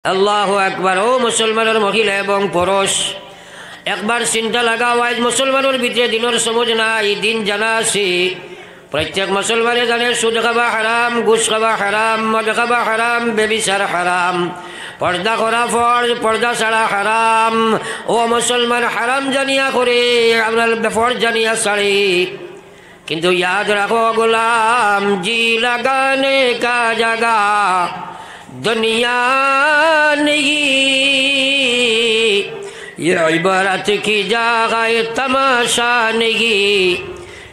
আল্লাহু আকবার। ও মুসলমানের মহিলা এবং পুরুষ, একবার চিন্তা লাগাও, আজ মুসলমানের ভিতরে দিনের সমঝ নাই, দিন জানা আছে। প্রত্যেক মুসলমানে জানে সুদ খাবা হারাম, ঘুষ খাবা হারাম, মদ খাবা হারাম, বেবিচার হারাম, পর্দা করা ফরজ, পর্দা ছাড়া হারাম। ও মুসলমান, হারাম জানিয়া করে আপনার ফরজ জানিয়া ছাড়ে। কিন্তু ইয়াদ রাখো গোলাম, জি লাগানে কা জাগা दुनिया नहीं, ये इबारत की जगह तमाशा नहीं,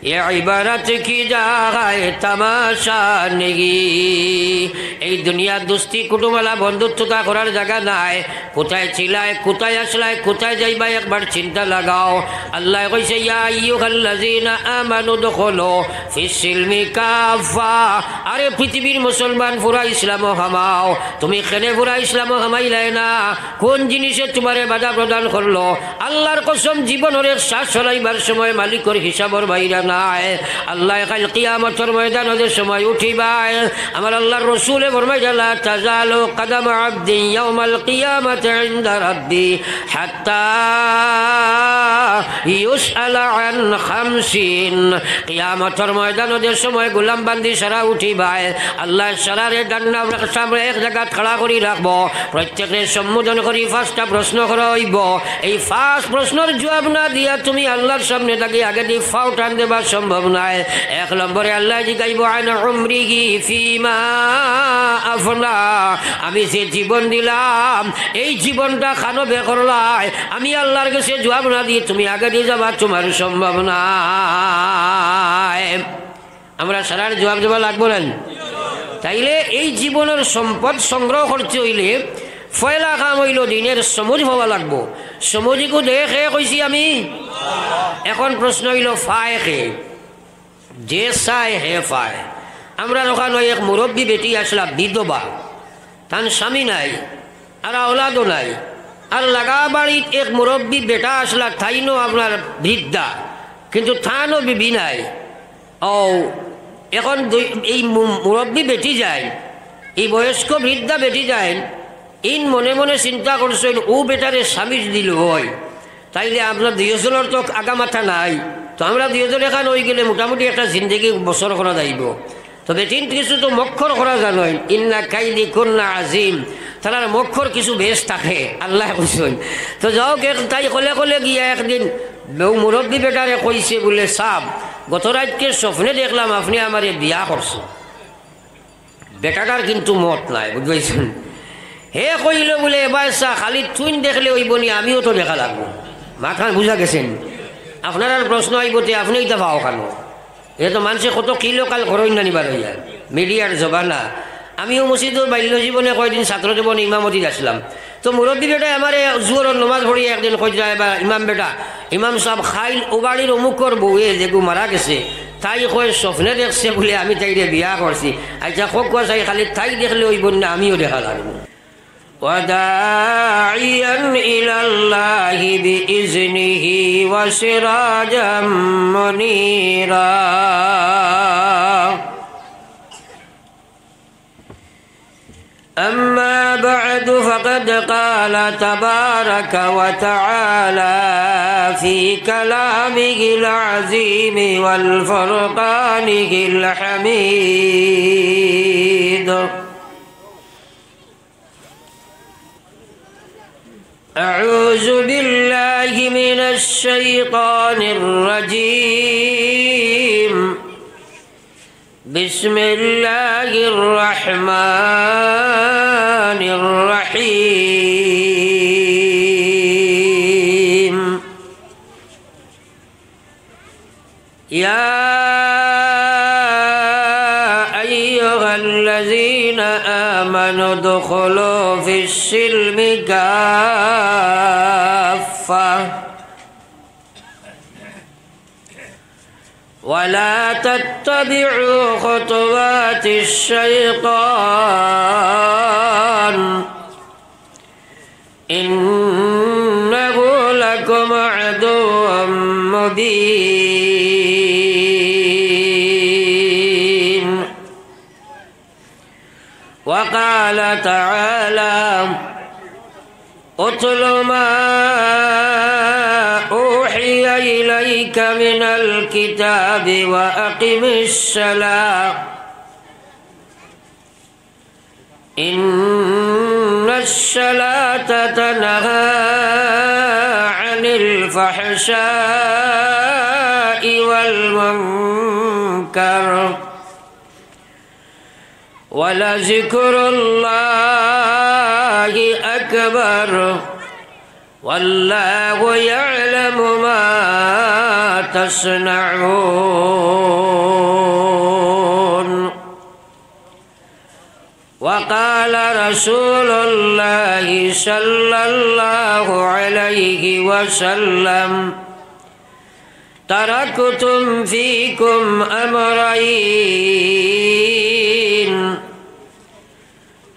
ये इबारत की जगह तमाशा नहीं। এই দুনিয়া দোস্তি কুটুমওয়ালা বন্ধুত্বতা করার জায়গা নাই। কোথায় ছিলাই, কোথায় আসলাই, কোথায় যাইবা, একবার চিন্তা লাগাও। আল্লাহ কইছে ইয়া আইয়ুহাল্লাযীনা আমানু দুখুলু ফিস-সিলমি কাফা। আরে পৃথিবীর মুসলমান, পুরা ইসলাম হামাও। তুমি কেনে পুরা ইসলাম হামাইলাই না? কোন জিনিসে তোমারে বাধা প্রদান করলো? আল্লাহর কসম, জীবনের শ্বাস চলাইবার সময় মালিকের হিসাবর বাইরা নাই। আল্লাহ কাল কিয়ামতের ময়দানের সময় উঠিবাই। আমার আল্লাহর রাসূল ফরমাইয়া লা তাজালু কদম আবদি ইয়াউমাল কিয়ামাতি ইনদা রাব্বি হাত্তা ইউসআলা আন খামসিন। কিয়ামতের ময়দানের সময় গোলাম বান্দি সারা উঠিবাই। আল্লাহ সারারে ডান্না সামনে এক জায়গা খাড়া করি রাখবো। প্রত্যেকের সম্বোধন করি ফার্স্টটা প্রশ্ন করা হইব। এই ফার্স্ট প্রশ্নের জবাব না দিয়া তুমি আল্লাহর সামনে থাকি আগে দিয়ে ফাও টান দেবার সম্ভব নয়। এক নম্বরে আল্লাহ জিগাইব আন উমরিহি ফিমা আফনা। আমি যে জীবন দিলাম, এই জীবনটা খানো বে করলাই, আমি আল্লাহর কাছে জবাব না দিয়ে তুমি আগে দিয়ে যাবা, তোমার সম্ভব নয়। আমরা সারার জবাব দেওয়া লাগবো না। তাইলে এই জীবনের সম্পদ সংগ্রহ করতে হইলে ফয়লা কাম হইল দিনের সমুজ হওয়া লাগবো। সমুজিকো দেখে কইছি আমি। এখন প্রশ্ন হইল ফায় কে? যে চায় হে ফায়। আমরা ওখানে এক মুরব্বী বেটি আসলা, বিধবা, তার স্বামী নাই আর আওলাদও নাই। আর লাগা বাড়িত এক মুরব্বী বেটা আসলা, থাইনো আপনার বৃদ্ধা, কিন্তু থানও বিবি নাই। ও এখন এই মুরব্বী বেটি যায়, এই বয়স্ক বৃদ্ধা বেটি যায়, ইন মনে মনে চিন্তা করছেন ও বেটারে স্বামী দিল হয়, তাইলে আপনার দুইজনের তো আগামাথা নাই। তো আমরা দুইজন এখানে হয়ে গেলে মোটামুটি একটা জিন্দগি বছর করা যাইব। তবে তিন কিছু তো মক্ষর করা জানেন, ইন্না কাইদি কুন্না আজিম, তার মক্ষর কিছু বেশ থাকে আল্লাহ বুঝছেন। তো যাও তাই কলে কলে গিয়া একদিন মুরব্বী বেটারে কইছে বলে, সাব গত রাতকে স্বপ্নে দেখলাম আপনি আমারে বিয়া করছেন। বেটাটার কিন্তু মত নাই, বুঝবেছেন। হে কইল বলে, এবার চা খালি তুই দেখলে ওই বনি আমিও তো দেখা লাগবো। মাখান বুঝা গেছেন। আপনার আর প্রশ্ন আইবতে আপনি এটা ভাও খানো। এ তো মানুষে কত কিলো কাল ঘরই না নিবার হইয়া, মিডিয়ার জবানা। আমিও মসজিদের বাল্য জীবনে কয়দিন ছাত্র জীবনে ইমামতি আসলাম। তো মুরব্বী বেটা আমার জোর নমাজ পড়ি একদিন কই যায়, এবার ইমাম বেটা, ইমাম সাহেব খাইল ও বাড়ির অমুকর বউয়ে যেগু মারা গেছে, তাই কয় স্বপ্নে দেখছে বলে আমি তাইরে বিয়া করছি। আচ্ছা কক চাই খালি তাই দেখলে ওই বন্যা আমিও দেখা লাগবো। وداعيا إلى الله بإذنه وسراجا منيرا أما بعد فقد قال تبارك وتعالى في كلامه العظيم والفرقانه الحميد أعوذ بالله من الشيطان الرجيم بسم الله الرحمن الرحيم يا أيها الذين آمنوا ادخلوا في السلم كافة ولا تتبعوا خطوات الشيطان إنه لكم عدو مبين وقال تعالى أتل ما أوحي إليك من الكتاب وأقم الصلاة إن الصلاة تنهى عن الفحشاء والمنكر ولذكر الله أكبر والله يعلم ما تصنعون. وقال رسول الله صلى الله عليه وسلم تركتم فيكم أمرين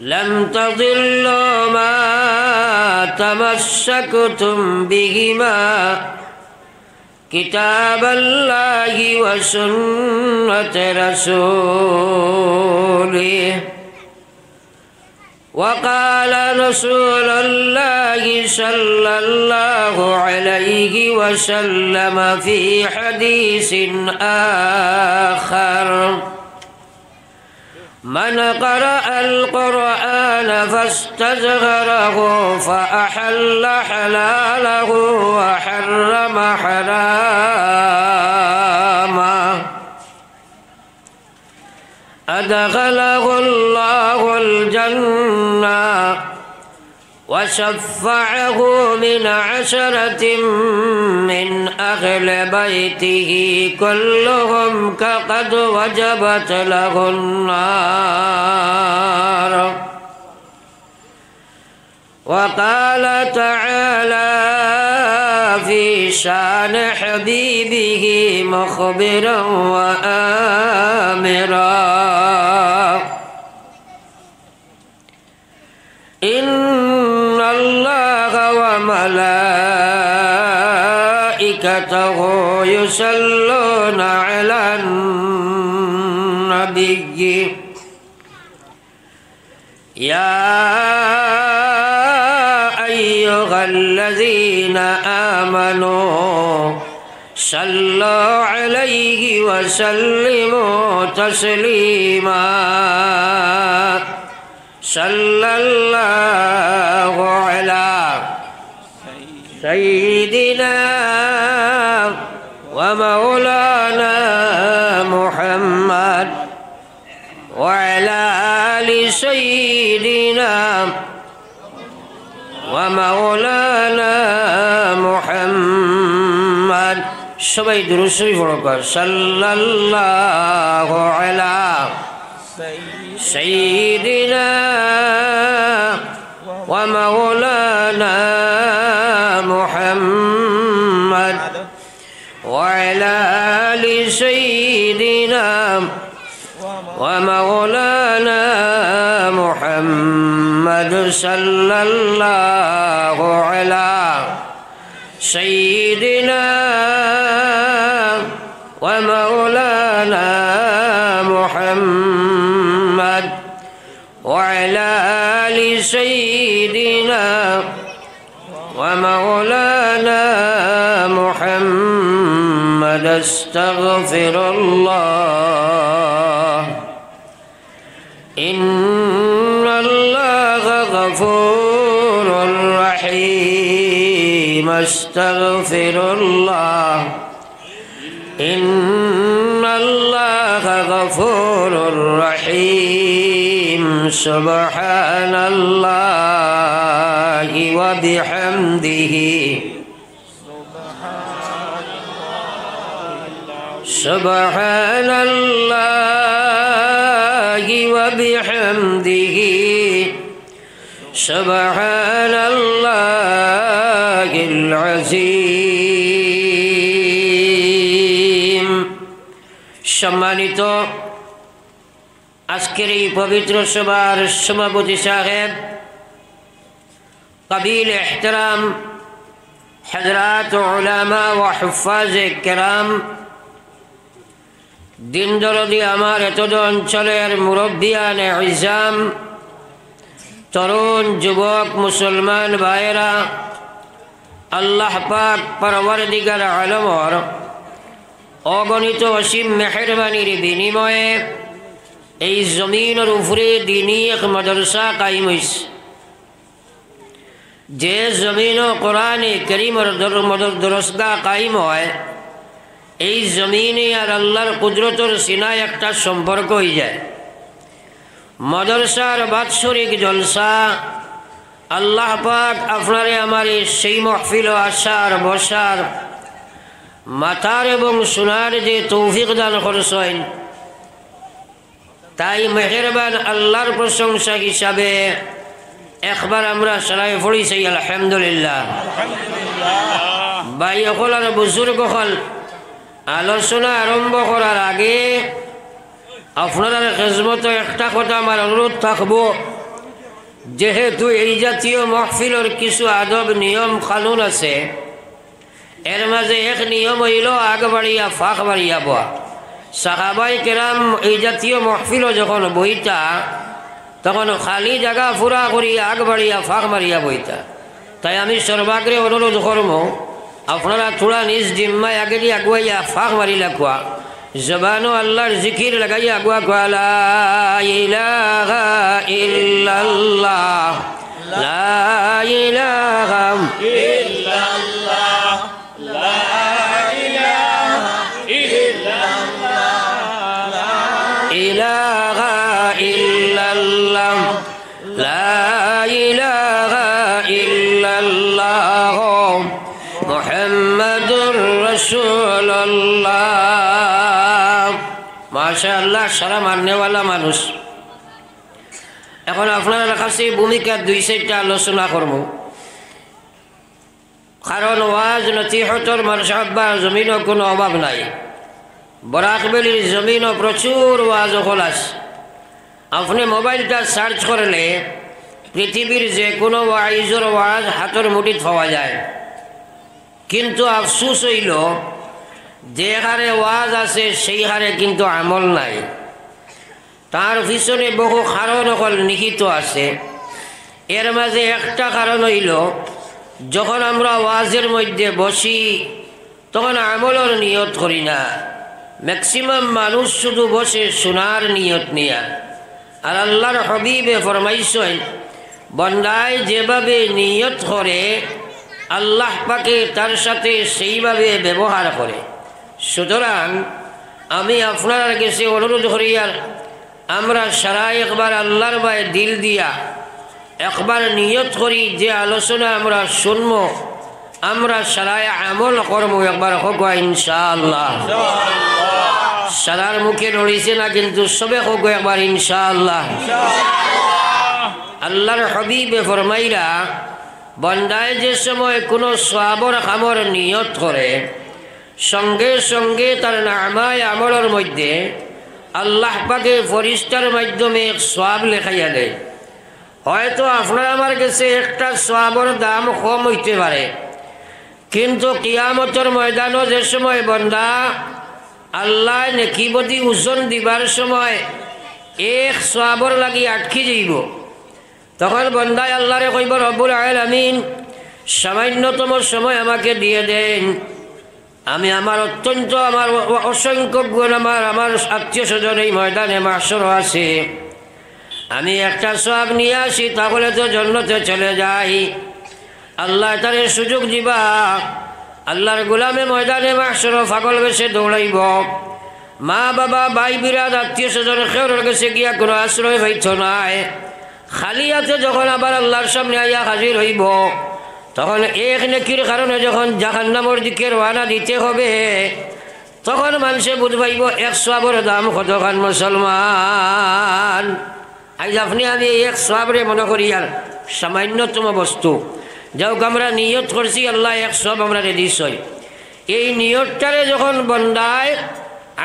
لم تضلوا ما تمسكتم بهما كتاب الله وسنة رسوله. وقال رسول الله صلى الله عليه وسلم في حديث آخر من قرأ القرآن فاستظهره فأحل حلاله وحرم حرامه أدخله الله الجنة وشفعه من 10 من أهل بيته كلهم كقد وجبت له النار. وقال تعالى في شان حبيبه مخبرا وآمرا إن الله وملائكته يصلون على النبي يا أيها الذين آمنوا صلوا عليه وسلموا تسليما. صلى الله على سيدنا ومولانا محمد وعلى آل سيدنا ومولانا محمد. সবাই দুরূদ শরীফ পড়ো। সাল্লাল্লাহু আলা سيدنا ومولانا محمد وعلى آل سيدنا ومولانا محمد صلى الله على سيدنا ومولانا محمد وعلى آل سيدنا ومولانا محمد. استغفر الله إن الله غفور رحيم. استغفر الله إن الله غفور رحيم. سبحان الله وبحمده سبحان الله وبحمده سبحان الله العظيم. সম্মানিত আজকের এই পবিত্র সভার সভাপতি সাহেব, কাবিল এহতরাম হযরত উলামা ও হুফাজে কেরাম, দিন দরদি আমার এতদ অঞ্চলের মুরব্বিয়ানে ইজাম, তরুণ যুবক মুসলমান ভাইয়েরা, আল্লাহ পাক পরওয়ারদিগার আলমর অগণিত অসীম মেহেরবানির বিনিময়ে এই জমিনের উপরে দিনী এক মাদ্রাসা কায়েম হইছে। যে জমিন কোরআনে কারীমের দরসগাহ কায়েম হয়, এই জমিনে আর আল্লাহর কুদরতের সিনায় একটা সম্পর্ক হয়ে যায়। মাদ্রাসার বাৎসরিক জলসা আল্লাহ পাক আপনারে আমার সেই মাহফিল আসার বসার মাথার এবং শোনার যে তৌফিক দান করছেন, তাই মেহেরবান আল্লাহর প্রশংসা হিসাবে একবার আমরা সারাই পড়িছি আলহামদুলিল্লাহ। ভাই হল আর বুজুর্গ হল, আলোচনা আরম্ভ করার আগে আপনার খেজমত একটা কথা আমার অনুরোধ থাকবো, যেহেতু এই জাতীয় মাহফিলের কিছু আদব নিয়ম কানুন আছে, এর মাঝে এক নিয়ম হইল আগ বাড়িয়া ফাঁক বাড়িয়া বয়া। সাহাবাই কেরাম এই জাতীয় মাহফিল যখন বইতা তখন খালি জায়গা ফুরা করি আগ বাড়িয়া ফাঁক মারিয়া বইতা। তাই আমি সর্বাগ্রে অনুরোধ করব, আপনারা থোড়া নিজ জিম্মায় আগে দিয়ে আগুয়াইয়া ফাঁক মারিলা কোয়া, জবানো আল্লাহর জিকির লাগাইয়া আগুয়া কোয়া লা ইলাহা ইল্লাল্লাহ, লা ইলাহা ইল্লাল্লাহ, লা ইলাহা ইল্লাল্লাহ, ইলাহা ইল্লাল্লাহ, লা ইলাহা ইল্লাল্লাহ, মুহাম্মাদুর রাসূলুল্লাহ। মাশাআল্লাহ, সারা মাননেওয়ালা মানুষ। এখন আপনার কাছে ভূমিকা দুই চারটা আলোচনা করব, কারণ ওয়াজ নসিহতর মারসাবা জমিনও কোনো অভাব নাই। বরাকবেলির জমিনও প্রচুর ওয়াজ খোলাস। আপনি মোবাইলটা সার্চ করলে পৃথিবীর যে কোনো ওয়াইজর ওয়াজ হাতের মুঠিত পাওয়া যায়। কিন্তু আফসোস হইল, যে হারে ওয়াজ আছে সেই হারে কিন্তু আমল নাই। তার পিছনে বহু কারণ নিহিত আছে। এর মাঝে একটা কারণ হইল, যখন আমরা ওয়াজের মধ্যে বসি তখন আমলের নিয়ত করি না। ম্যাক্সিমাম মানুষ শুধু বসে শোনার নিয়ত নিয়া। আর আল্লাহর হাবিবে ফরমাইছেন, বন্দায় যেভাবে নিয়ত করে আল্লাহ পাকে তার সাথে সেইভাবে ব্যবহার করে। সুতরাং আমি আপনার কাছে অনুরোধ করি, আর আমরা সারা একবার আল্লাহর বায় দিল দিয়া একবার নিয়ত করি যে আলোচনা আমরা শুনবো, আমরা সারায় আমল করবো। একবার হোক ইনশাআল্লাহ। সারার মুখে নড়িছে না, কিন্তু সবে হোক একবার ইনশাআল্লাহ। আল্লাহর হাবিবে ফরমাইরা, বন্দায় যে সময় কোনো সওয়াবর কামর নিয়ত করে, সঙ্গে সঙ্গে তার নামায় আমলের মধ্যে আল্লাহ পাকে ফরিস্তার মাধ্যমে সওয়াব লেখাইয়া দেয়। হয়তো আপনার আমার কাছে একটা সওয়াবর দাম কম হইতে পারে, কিন্তু কিয়ামতের ময়দানও যে সময় বন্দা আল্লাহ নেকিবতী ওজন দিবার সময় এক সওয়াবর লাগি আটকি যাইব, তখন বন্দায় আল্লাহরে কইব, রব্বুল আলামিন সামান্যতম সময় আমাকে দিয়ে দেন। আমি আমার অত্যন্ত আমার অসংখ্য গুণ আমার আত্মীয় স্বজন এই ময়দানে মাহশর আছে, আমি একটা সওয়াব নিয়ে আসি, তাহলে তো জান্নাতে চলে যাই। আল্লাহ তারে সুযোগ দিবা। আল্লাহর গোলামে ময়দানে মাহশর পাগল বেশে দৌড়াইব। মা বাবা ভাই বিরাট আত্মীয় স্বজন কেউর কাছে গিয়া কোনো আশ্রয় পাইত নাই। খালি হাতে যখন আবার আল্লাহর সামনে আইয়া হাজির হইব, তখন এক নেকির কারণে যখন জাহান্নামের দিকে রওনা দিতে হবে, তখন মানুষে বুঝবাইব এক সওয়াবের দাম কতখান। মুসলমান, আজ আপনি আমি এক সওয়াবরে মনে করি আর সামান্যতম বস্তু। যাওক আমরা নিয়ত করছি, আল্লাহ এক সওয়াব আমরা দিছ। এই নিয়তটারে যখন বন্দায়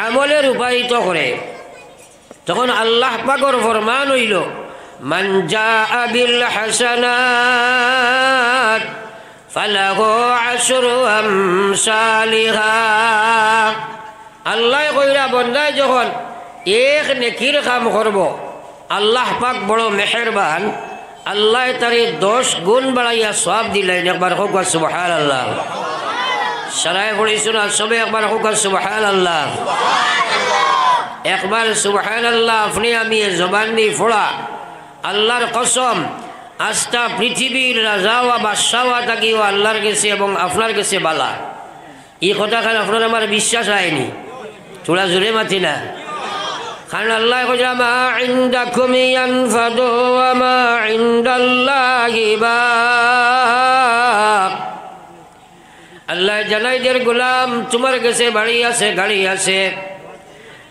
আমলে রূপায়িত করে, তখন আল্লাহ পাকের ফরমান হইল, মান জাআ বিল হাসানাত ফালাহু আশরু আমসালিহা। আল্লাহ কইরা বন্দায় যখন এক নেকির কাম করব, আল্লাহ পাক বড় মেহেরবান, আল্লাহ তারে 10 গুণ বাড়াইয়া সওয়াব দিলেন। একবার হোক সুবহানাল্লাহ। সারায় পড়িছো না সবে? একবার হোক সুবহানাল্লাহ। একবার সুবহানাল্লাহ আপনি আমি জবান দিয়ে পড়া আল্লাহর কসম আস্তা পৃথিবীর রাজা বা বাদশাহ থাকিও আল্লাহর কাছে এবং আপনার কাছে বালা। এই কথাখান আপনার আমার বিশ্বাস হয়নি, থোড়া জোরে মাতি না। কারণ আল্লাহ কইরা মা ইনদাকুম ইয়ানফাদু ওয়া মা ইনদাল্লাহি বাক। আল্লাহ জানাই দের গোলাম তোমার কাছে বাড়ি আছে, গাড়ি আছে,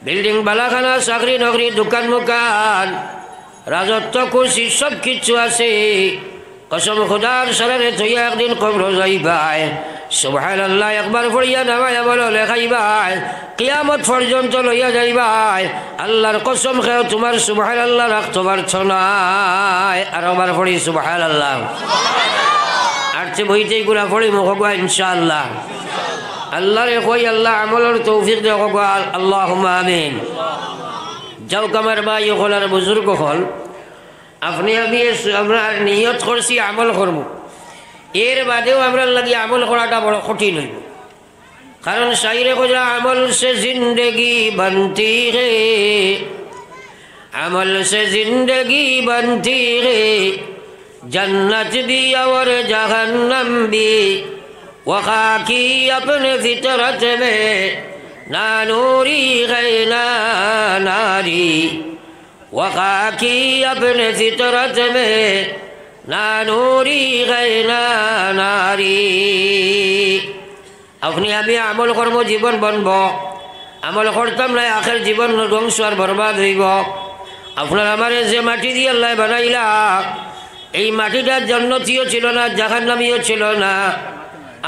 বিল্ডিং বালাখানা, চাকরি নকরি, দোকান মুকান, রাজত্ব কুর্সি সব কিছু আছে। কসম খোদার সারারে থইয়া একদিন কবর যাইবাই। সুবহানাল্লাহ একবার পড়িয়া নামায় আমল লেখাইবাই, কিয়ামত পর্যন্ত লইয়া যাইবাই। আল্লাহর কসম খেয়ে তোমার সুবহানাল্লাহ রাখতে পারছো না। আর আবার পড়ি সুবহানাল্লাহ। আর সে বইতেই গুলা পড়ি মুখ ইনশাআল্লাহ। আল্লাহরে কই আল্লাহ আমলের তৌফিক দে, আল্লাহুম্মা আমিন। যাও কামার ভাই হল আর বুজুর্গ হল, আপনি আমি আমরা নিয়ত করছি আমল করব, এর বাদেও আমরা লাগি আমল করাটা বড় কঠিন হইব। কারণ শাইরে কইরা আমল সে জিন্দগি বনতি হে, আমল সে জিন্দগি বনতি হে, जन्नत भी और जहन्नम भी वखा की अपने फितरत में, ना नूरी है ना नारी, वखा की अपने फितरत में, ना नूरी है ना नारी। अपनी আমি আমল কর্ম জীবন বনব, আমল করতাম না আখের জীবন ধ্বংস আর বরবাদ হইব। আপনার আমার যে মাটি দিয়ে আল্লাহ বানাইলা, এই মাটিটা জান্নাতীয় ছিল না, জাহান্নামীয় ছিল না।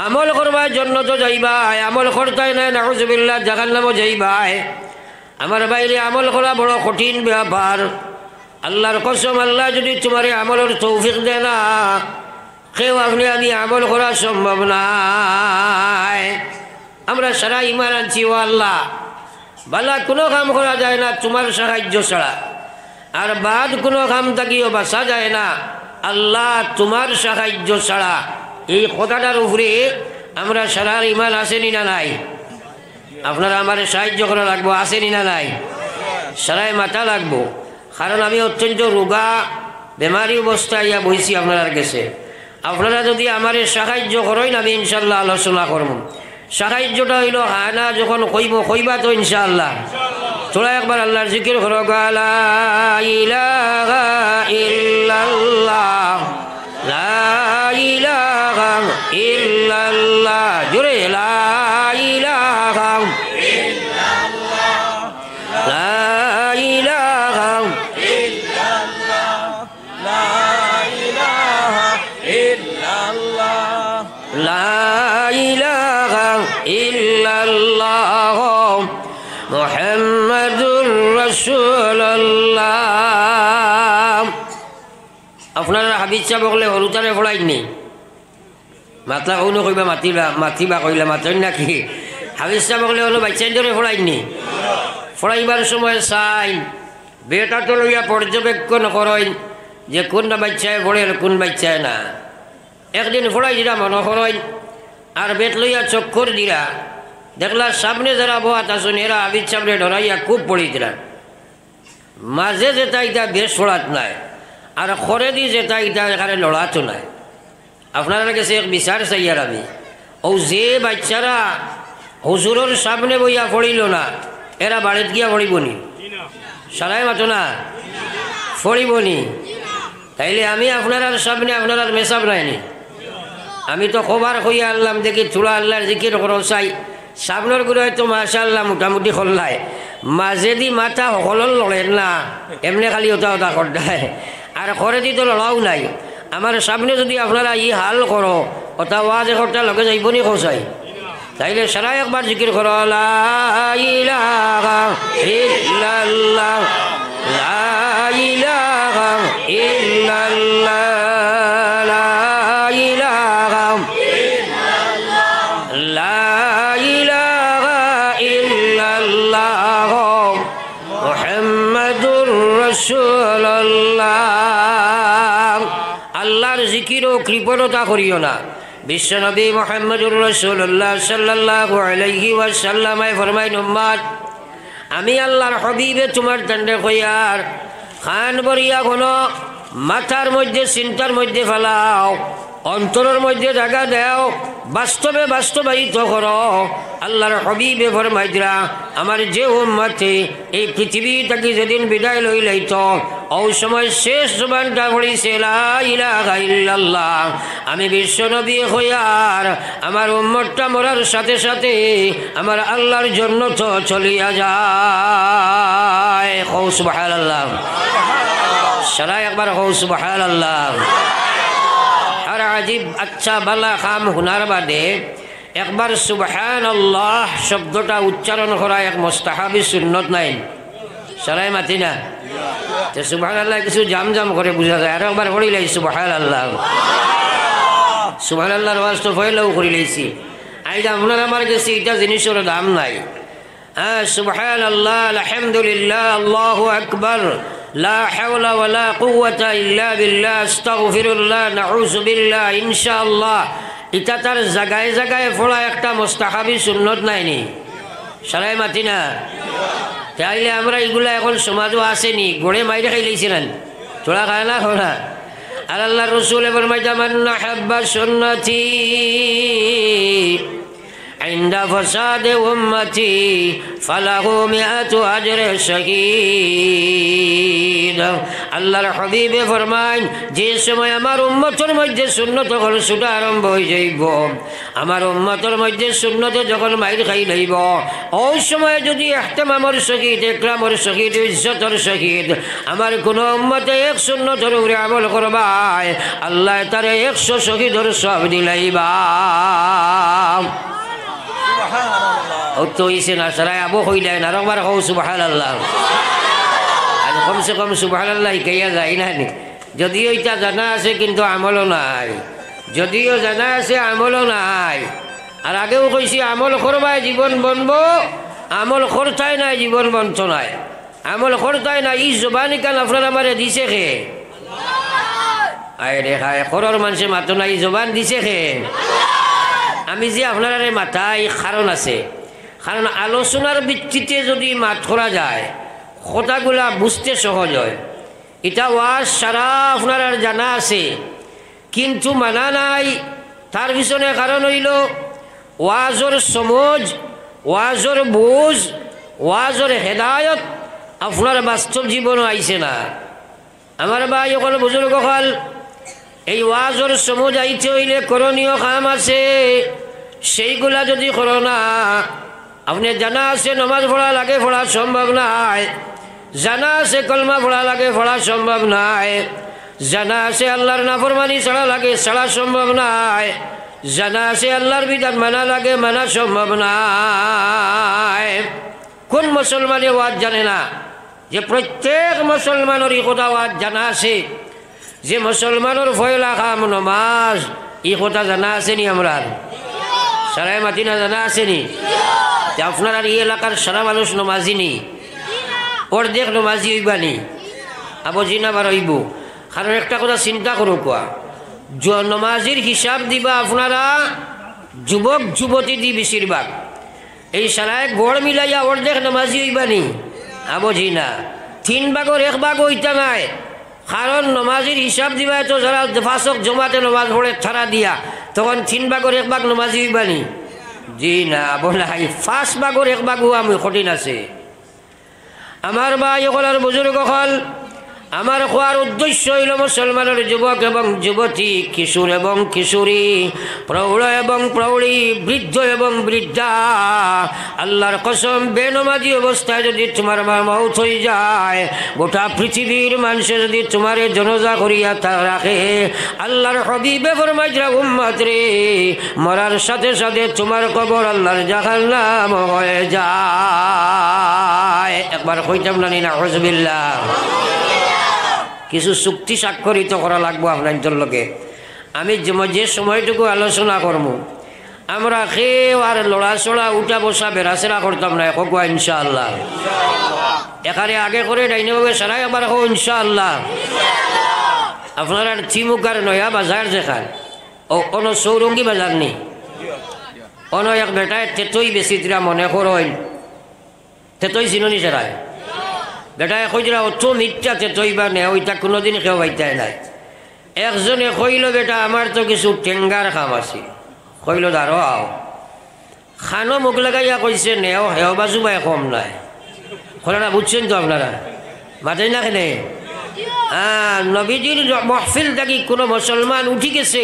আমল করবার জন্য তো যাইবাই, আমল করতাই না নাউজুবিল্লাহ জাহান্নামও যাইবাই। আমার বাইরে আমল করা বড় কঠিন ব্যাপার। আল্লাহর কসম আল্লাহ যদি তোমারে আমলের তৌফিক দেয় না, কেউ আপনি আমি আমল করা সম্ভব নাই। আমরা সারা ইমান আনছি ও আল্লাহ, বালা কোনো কাম করা যায় না তোমার সাহায্য ছাড়া, আর বাদ কোনো কাম থাকিও বাঁচা যায় না আল্লাহ তোমার সাহায্য ছাড়া। এই কথাটার উপরে আমরা সারার ইমান আসেনি না নাই? আপনারা আমার সাহায্য করা লাগবো, আসেনি না নাই? সারাই মাথা লাগবো। কারণ আমি অত্যন্ত রোগা বেমারি অবস্থায় ইয়া বইছি আপনার কাছে। আপনারা যদি আমার সাহায্য করেন আমি ইনশাল্লাহ আলোচনা করব। সাহায্যটা হইল হানা যখন কইবা তো ইনশাআল্লাহ। তোরা একবার আল্লাহর জিকির করো, লা ইলাহা ইল্লাল্লাহ, লা ইলাহা ইল্লাল্লাহ, জোরে লা ইলাহা ইল্লাল্লাহ, লা ইলাহা ইল্লাল্লাহ, লা ইলাহা ইল্লাল্লাহ, লা ইলাহা ইল্লাল্লাহ মুহাম্মাদুর রাসূলুল্লাহ। আপনারা হাবিজ সাহেব বলে হরুতারে ফলাইনি মাতলা কৌনো কইবা মাতিবা কইলা মাতই নাকি? হাবিজ সাহেব বলে হলো বাচ্চাই ধরে ফলাইনি। ফলাইবার সময় চাই বেটা তো লইয়া পর্যবেক্ষণ করেন যে কোনটা বাচ্চায় পড়ে আর কোন বাচ্চায় না। একদিন ফলাই দিলা মনে করেন, আর বেট লইয়া চক্কর দিলা, দেখলা সামনে যারা বহাত আসুন এরা হাবিজ সামনে ডরাইয়া খুব পড়ি দিলা। মাঝে যেটা ইটা বেশ ফোড়াত নাই, আর খরে দি যেটা ইটা এখানে লড়াতো নাই। আপনার কাছে এক বিচার চাইয়ার আমি, ও যে বাচ্চারা হুজুরের সামনে বইয়া পড়িল না এরা বাড়িতে গিয়া পড়িবনি? সারাই মাতো না পড়িবনি? তাইলে আমি আপনার সামনে আপনার মেসাব নাইনি। আমি তো খবর হইয়া আনলাম দেখি চূড়া আল্লাহর জিকির করো চাই, সামনের গুলো হয়তো মাশাআল্লাহ মোটামুটি খোল্লায়, মাঝে দি মাথা সকলের লড়েন না, এমনি খালি ওটা ওটা করতায়, আর করে দি তো লড়াও নাই। আমার সামনে যদি আপনারা ই হাল করো ওটা ওয়াজ একটা লগে যাইবনি খোঁচাই। তাইলে সারা একবার জিকির করো, লা ইলাহা ইল্লাল্লাহ, লা ইলাহা ইল্লাল্লাহ, লা ইলাহা ইল্লাল্লাহ, লা ইলাহা ইল্লাল্লাহ মুহাম্মাদুর রাসূলুল্লাহ। কৃপণতা করিও না। বিশ্বনবী মুহাম্মদুর রাসূলুল্লাহ সাল্লাল্লাহু আলাইহি ওয়াসাল্লামে ফরমাইন, উম্মত আমি আল্লাহর হবিবে তোমার দণ্ডে কইয়ার খান বরিয়া কোনো মাথার মধ্যে চিন্তার মধ্যে ফেলাও, অন্তরের মধ্যে জায়গা দেও, বাস্তবে বাস্তবায়িত করো। আল্লাহর হবিবে ফরমাইরা, আমার যে উম্মতে এই পৃথিবী থেকে যেদিন বিদায় লই লইত ওই সময় শেষ জবানটা পড়িছে লা ইলাহা ইল্লাল্লাহ। আমি বিশ্বনবী হইয়ার আমার উম্মতটা মরার সাথে সাথে আমার আল্লাহর জন্য তো চলিয়া যায়। কও সুবহানাল্লাহ, সারা একবার কও সুবহানাল্লাহ। আর আজিব আচ্ছা বালা কাম হুনার বাদে একবার সুবহানাল্লাহ শব্দটা উচ্চারণ করা এক মুস্তাহাবি সুন্নত নাই, সারাই মাতি না। তো সুবহানাল্লাহ কিছু জাম জাম করে বোঝা যায়। আর একবার করি লাই সুবহানাল্লাহ। সুবহানাল্লাহর ওয়াজ তো ফয়লাও করি লাইছি। আজ আপনার আমার কাছে এটা জিনিসের দাম নাই। হ্যাঁ, সুবহানাল্লাহ, আলহামদুলিল্লাহ, আল্লাহু আকবার, লা হাওলা ওয়ালা কুওয়াতা ইল্লা বিল্লাহ, আস্তাগফিরুল্লাহ, নাউযু বিল্লাহ, ইনশাআল্লাহ, এটা তার জায়গায় জায়গায় পড়া একটা মুস্তাহাবি সুন্নত নাইনি, সারাই মাতি না। তাইলে আমরা এগুলা এখন সমাজও আসেনি, গড়ে মাইরে খাই লাইছিলেন, তোরা খায় না খোনা। আর আল্লাহ রসুল ফরমাইতা, মান আহাব্বা সুন্নতি ইনদা ফাসাদে উম্মতি ফালাহু মিআতু আজরে শাহীদ। আল্লাহর হাবিবে ফরমাইন, যে সময় আমার উম্মতের মধ্যে সুন্নত হল ছুটা আরম্ভ হয়ে যাইব, আমার উম্মতের মধ্যে সুন্নত যখন মাইর খাই লইব, ওই সময় যদি ইহতিমামর সহিত, ইকরামর সহিত, ইজ্জতর সহিত আমার কোনো উম্মতে এক সুন্নতের উপরে আমল করবায়, আল্লাহ তারে 100 শহীদর সব দিলাইবা। ও তো ইসে না সারাই আবো হইলেন, আর একবার হও সুবহানাল্লাহ। আর কমসে কম সুবহানাল্লাহ কইয়া যায় না নি। যদিও এটা জানা আছে কিন্তু আমলও নাই, যদিও জানা আছে আমলও নাই। আর আগেও কইছি আমল করবাই জীবন বনব, আমল করতাই নাই জীবন বন্ত নাই, আমল করতাই না। ই জবানি কান আপনার আমারে দিছে খে, আয় রে খায় করর মানুষে মাতো না, ই জবান দিছে খে। আমি যে আপনার মাথায় কারণ আছে, কারণ আলোচনার ভিত্তিতে যদি মাত করা যায় কথাগুলা বুঝতে সহজ হয়। এটা ওয়াজ সারা আপনার জানা আছে কিন্তু মানা নাই। তার পিছনে কারণ হইল ওয়াজর সমজ, ওয়াজর বুঝ, ওয়াজর হেদায়ত আপনার বাস্তব জীবনও আইছে না। আমার ভাই অকল বুজুর্গ হল, এই ওয়াজর সমজ আইতে হইলে করণীয় কাম আছে, সেইগুলা যদি করো না, আপনি জানা আছে নমাজ পড়া লাগে, পড়া সম্ভব নাই, জানা আছে কলমা পড়া লাগে, পড়া সম্ভব নাই, জানা আছে আল্লাহর নাফরমানি ছাড়া লাগে, ছাড়া সম্ভব নাই, জানা আছে আল্লাহর বিধান মানা লাগে, মানা সম্ভব নাই। কোন মুসলমানে ওয়াজ জানে না? যে প্রত্যেক মুসলমানের এই কথা ওয়াজ জানা আছে, যে মুসলমানের ফয়লা কাম নমাজ, এই কথা জানা আসেনি? আমরা সারাই মাতিনা জানা আসেনি? আপনার আর এই এলাকার সারা মানুষ নমাজি নি, অর্ধেক নমাজি হইবানি, আবজি না বার হইব। কারণ একটা কথা চিন্তা করো, কোয়া নমাজির হিসাব দিবা আপনারা যুবক যুবতী দি বেশিরভাগ, এই সারায় গড় মিলাইয়া অর্ধেক নমাজি হইবানি, আবজি না। 3 ভাগের 1 ভাগ হইতা নাই। কারণ নমাজির হিসাব দিবা তো যারা ফাঁসক জমাতে নমাজ পড়ে ছাড়া দিয়া, তখন 3 ভাগের 1 ভাগ নমাজি হইবানি? জি না, বলাই 5 ভাগের 1 ভাগও আমি কঠিন আছে। আমার ভাই হল আর বুজুর্গ হল, আমার খোয়ার উদ্দেশ্য হইল মুসলমানের যুবক এবং যুবতী, কিশোর এবং কিশোরী, প্রৌঢ় এবং প্রৌঢ়ী, বৃদ্ধ এবং বৃদ্ধা, আল্লাহর কসম বেনমাজি অবস্থায় যদি তোমার মৌত হয়ে যায়, গোটা পৃথিবীর মানুষে যদি তোমার জনজা করিয়া রাখে, আল্লাহর হাবিবে ফরমাইরা, উম্মত রে, মরার সাথে সাথে তোমার কবর আল্লাহর জাহান্নাম হয়ে যায়। একবার কইতাম না নি নাউযুবিল্লাহ। কিছু চুক্তি স্বাক্ষরিত করা লাগবো আপনার লোকে। আমি যে সময়টুকু আলোচনা করব, আমরা কেউ আর লড়াচড়া উঠা বসা বেড়াচেরা করতাম না, কোয়া ইনশাআল্লাহ। এখানে আগে করে ডাইনে হবে সারাই আবার হো ইনশাআল্লাহ। আপনারা চিমুকার নয়া বাজার যেখান ও কোনো চৌরঙ্গি বাজার নেই অন এক বেটায় তেতই বেশি তিরা মনে করইন তেতই চিননি সেরায় বেটায় কইরা অত মিথ্যা তেতই বা নে ওইটা কোনোদিন কেউ পাইতাই নাই একজনে কইল বেটা আমার তো কিছু টেঙ্গার কাম আছে কইল দাঁড়ো আও খানো মুখ লাগাইয়া কইছে নেও হেও বাজু বাই কম নাই খোলাটা বুঝছেন তো আপনারা মাথায় না খেলে নবীজির মহফিল থাকি কোনো মুসলমান উঠি গেছে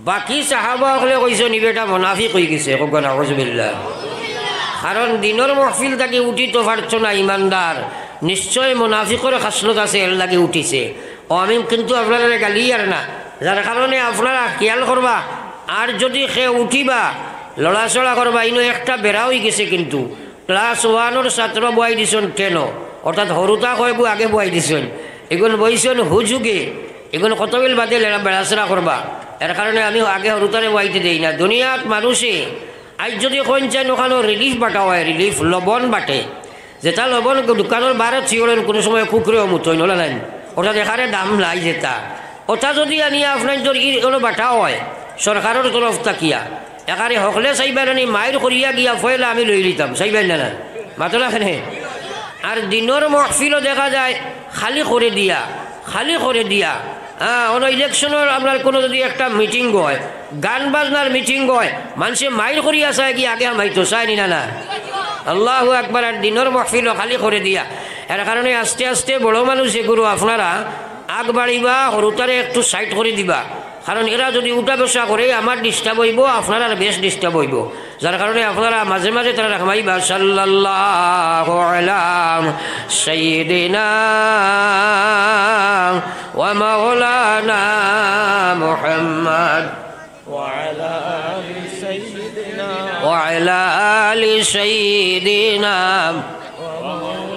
বাকি সাহাবা হলে কইছে নি বেটা মুনাফিক হয়ে গেছে কখন আউযুবিল্লাহ কারণ দিনের মহফিল থাকি উঠি তো পারছো না ইমানদার নিশ্চয় মুনাফিকের খাসলত আছে এর লাগে উঠিছে ও আমি কিন্তু আপনারা গালি আর না যার কারণে আপনারা খেয়াল করবা আর যদি সে উঠিবা লড়াচড়া করবা ইনো একটা বেড়া হয়ে গেছে কিন্তু ক্লাস 1 ছাত্র বয়াই দিছেন 10 অর্থাৎ হরুতা কয়বু আগে বয়াই দিছেন এগুলো বইছেন হুজুগে এগুলো কতবিল বাদে বেড়াচড়া করবা এর কারণে আমি আগে হরুতারে বয়াইতে দেই না দুনিয়াত মানুষে আজ যদি কোন চাই ওখানে রিলিফ বাটা হয় রিলিফ লবণ বাটে যেটা লবণ দোকানের বারে চিওলেন কোনো সময় কুকুরেও মুঠই নলা নাই ওটা দেখারে দাম লাই যেটা ওটা যদি আনিয়া আপনার যদি বাটা হয় সরকারের তরফ তাকিয়া একারে হকলে চাইবেন আনি মায়ের করিয়া গিয়া ফয়লা আমি লই লিতাম চাইবেন না মাতলা খানে আর দিনের মহফিলও দেখা যায় খালি করে দিয়া অন্য ইলেকশনের আপনার কোনো যদি একটা মিটিং হয় গান বাজনার মিটিং হয় মানুষে মাইর করিয়া চায় কি আগে মাইতো চায়নি না আল্লাহু আকবার আর দিনের মহফিলও খালি করে দিয়া এর কারণে আস্তে আস্তে বড় মানুষ এগুলো আপনারা আগ বাড়িবা হরুতারে একটু সাইড করে দিবা কারণ এরা যদি উঠা বসা করে আমার ডিস্টার্ব হইব আপনারা বেশ ডিস্টার্ব হইব যার কারণে আপনারা মাঝে মাঝে তারা রাখমাইবা সাল্লাল্লাহু আলা সাইয়্যিদিনা ওয়া মাওলানা মুহাম্মদ وعلى آل سيدنا وعلى آل سيدنا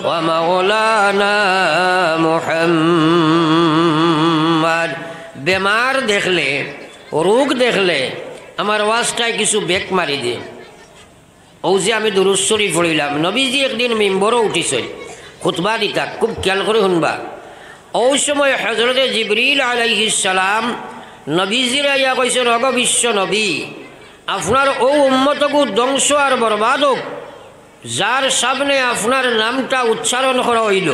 ومولانا محمد বেমার দেখলে রোগ দেখলে আমার ওয়াজটায় কিছু বেক মারি দিয়ে ও যে আমি দুরূদ শরীফ পড়িলাম নবীজি একদিন মিম্বরও উঠিছিল খুতবা দিতা খুব খেয়াল করে শুনবা ওই সময় হযরতে জিবরিল আলাইহিস সালাম নবীজিরা ইয়া কইছেন অগ বিশ্ব নবী আপনার ও উম্মতকু ধ্বংস আর বরবাদ হোক যার সামনে আপনার নামটা উচ্চারণ করা হইল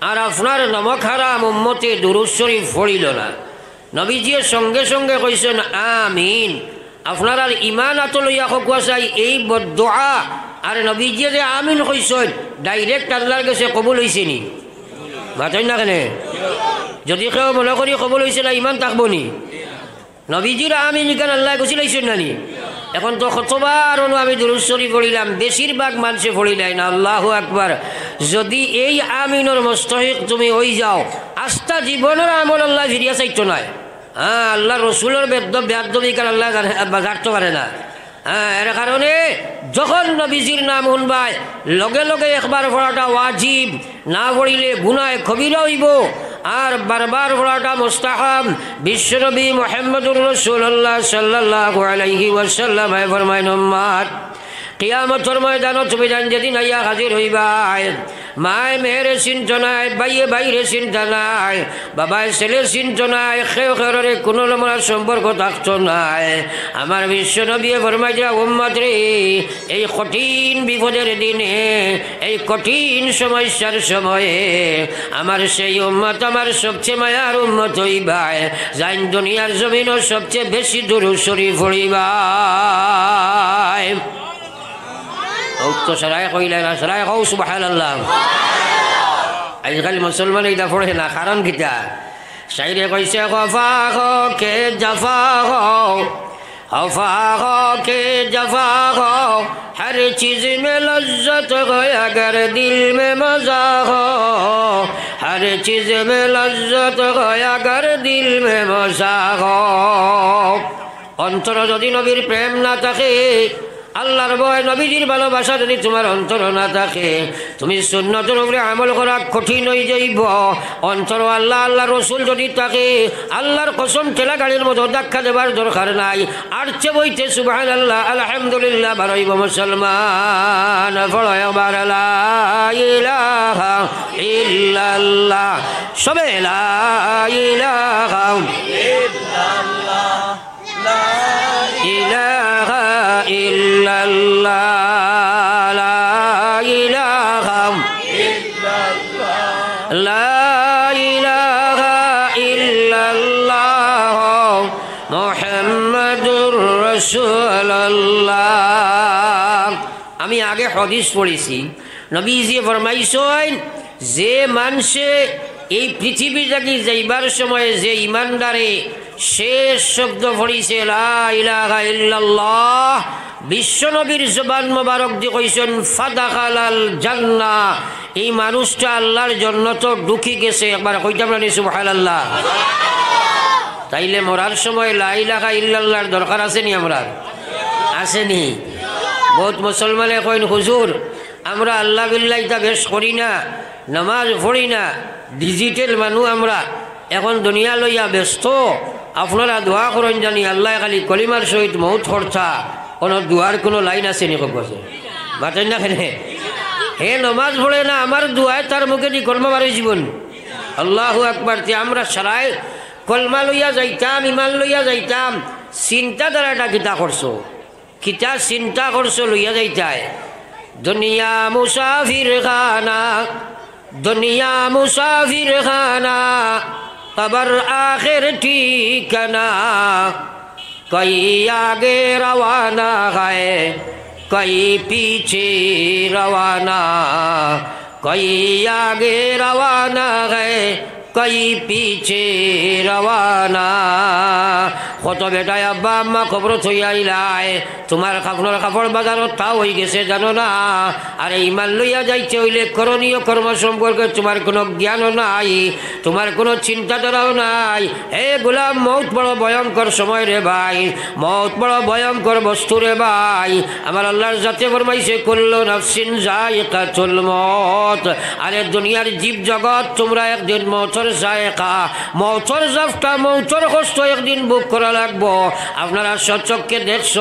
আর আপনার নমক হারাম উম্মতে দুরূদ শরীফ পড়িল না নবীজি সঙ্গে সঙ্গে কইছেন আমিন আপনার আর ইমান আত লইয়া খোয়া চাই এই বদদুআ আর নবীজি যে আমিন কইছেন ডাইরেক্ট আল্লাহর কাছে কবুল হইছে নি মাথায় না কেন যদি কেউ মনে করি কবুল হয়েছিল ইমান থাকবো নি নবীজির আমিন কেন আল্লাহ কইছিলাইছেন নানি এখন তো কতবার আমি দুরূদ শরীফ পড়িলাম বেশিরভাগ মানুষে পড়িলাই না আল্লাহু আকবার যদি এই আমিনের মুস্তাহিক তুমি হই যাও আস্থা জীবনের আমল আল্লাহ ফিরিয়া চাইতো না আল্লাহ রসুলের বেদবি কার আল্লাহ জানতে পারে না এর কারণে যখন নবীজির নাম শুনবাই লগে লগে একবার পড়াটা ওয়াজিব না পড়িলে গুনাহ কবিরা হইব আর বারবার পড়াটা মুস্তাহাব বিশ্বনবী মুহাম্মদুর রাসূলুল্লাহ সাল্লাল্লাহু আলাইহি ওয়াসাল্লাম ফরমায়েন উম্মত কিয়ামতের ময়দানে তুমি জান যেদিন আইয়া হাজির হইবাই মায় মেয়েরে চিন্তা নাই বাইয়ে বাইরে চিন্তা নাই বাবায় ছেলে চিন্তা নাই খেয়ে খেয়ে কোনো আমার সম্পর্ক থাকতো নাই আমার বিশ্বনবী ফরমাইয়া উম্মত রে এই কঠিন বিপদের দিনে এই কঠিন সমস্যার সময়ে আমার সেই উম্মত আমার সবচেয়ে মায়ার উম্মত হইবাই যাই দুনিয়ার জমিনও সবচেয়ে বেশি দুরূদ শরীফ পড়িবাই তো সারাই কইলে না সারাই কও সুবহানাল্লাহ আজকাল মুসলমান এটা পড়ে না কারণ কিটা শাইরে কইছে গফা কে জফা हफा के जफा हो हर चीज़ में लज्जत हो अगर दिल में मज़ा हो हर चीज़ में लज्जत हो अगर दिल में मज़ा हो अंतर यदि नबीर प्रेम ना থাকে আল্লাহর ভয় নবীজির ভালোবাসা যদি তোমার অন্তর না থাকে, তুমি সুন্নতের উপরে আমল করা কঠিন হয়ে যাইব। অন্তর আল্লাহ আল্লাহ রসুল যদি থাকে, আল্লাহর কসম ঠেলা গাড়ির মতো ধাক্কা দেবার দরকার নাই। আর চেয়ে বইতে সুবহানাল্লাহ আলহামদুলিল্লাহ বারইব মুসলমান। ফলয়বার লা ইলাহা ইল্লাল্লাহ, সবে লা ইলাহা ইল্লাল্লাহ লা ইলাহা ইল্লাল্লাহ, লা ইলাহা ইল্লাল্লাহ লা ইলাহা ইল্লাল্লাহ মুহাম্মাদুর রাসূলুল্লাহ। আমি আগে হাদিস পড়েছি, নবীজি ফরমাইছেন যে মানুষে এই পৃথিবী থেকে যাইবার সময় যে ইমানদারে শেষ শব্দ পড়িছে লা ইলাহা ইল্লাল্লাহ, বিশ্বনবীর জবান মোবারক দিয়ে কইছেন ফাদাখালাল জান্নাহ, এই মানুষটা আল্লাহর জান্নাতে ঢুকে গেছে। একবার কইতাম না সুবহানাল্লাহ। তাইলে মরার সময় লা ইলাহা ইল্লাল্লাহর দরকার আছে নি? আমরা আসেনি? বহুত মুসলমানে কইন হুজুর আমরা আল্লাহ বিল্লাহ ইতা বেশ করি না, নামাজ পড়ি না, ডিজিটাল মানুষ আমরা, এখন দুনিয়া লইয়া ব্যস্ত, আপনারা দোয়া করেন জানি আল্লাহ খালি কলিমার সহিত মৌত হরতা। কোনো দোয়ার কোনো লাইন আছে নি? কাছে বাতেন না কেন? হে নমাজ পড়ে না, আমার দোয়ায় তার মুখে দি কলমা বাড়ি জীবন। আল্লাহু আকবার। আমরা সারাই কলমা লইয়া যাইতাম, ইমান লইয়া যাইতাম, চিন্তা দ্বারাটা কিতা করছো, কিতা চিন্তা করছো লইয়া যাইতায়। দুনিয়া মুসাফির খানা, দুনিয়া মুসাফির খানা, কবর আখির ঠিকানা, কই আগে রওয়ানা है কই পিছে রওয়ানা, কই আগে রওয়ানা है কই পিছে রওয়ানা। কত বেটায় আব্বা আম্মা খবর থই আইলাই, তোমার আপনার কাপড় বাজারত তাও হয়ে গেছে জানো না। আর ইমান লইয়া যাইতে হইলে করণীয় কর্ম সম্পর্কে তোমার কোনো জ্ঞানও নাই, তোমার কোনো চিন্তাধারাও নাই। হে গোলাম, মৌত বড় ভয়ঙ্কর সময় রে ভাই, মৌত বড় ভয়ঙ্কর বস্তু রে ভাই। আমার আল্লাহর জাতে ফরমাইছে কুল্লু নাফসিন যায়কাতুল মউত। আরে দুনিয়ার জীব জগৎ তোমরা একদিন মৌতর যায়কা, মৌতর জাফটা মৌতর কষ্ট একদিন বুক করা লাগবো। আপনারা সচক্ষে দেখছ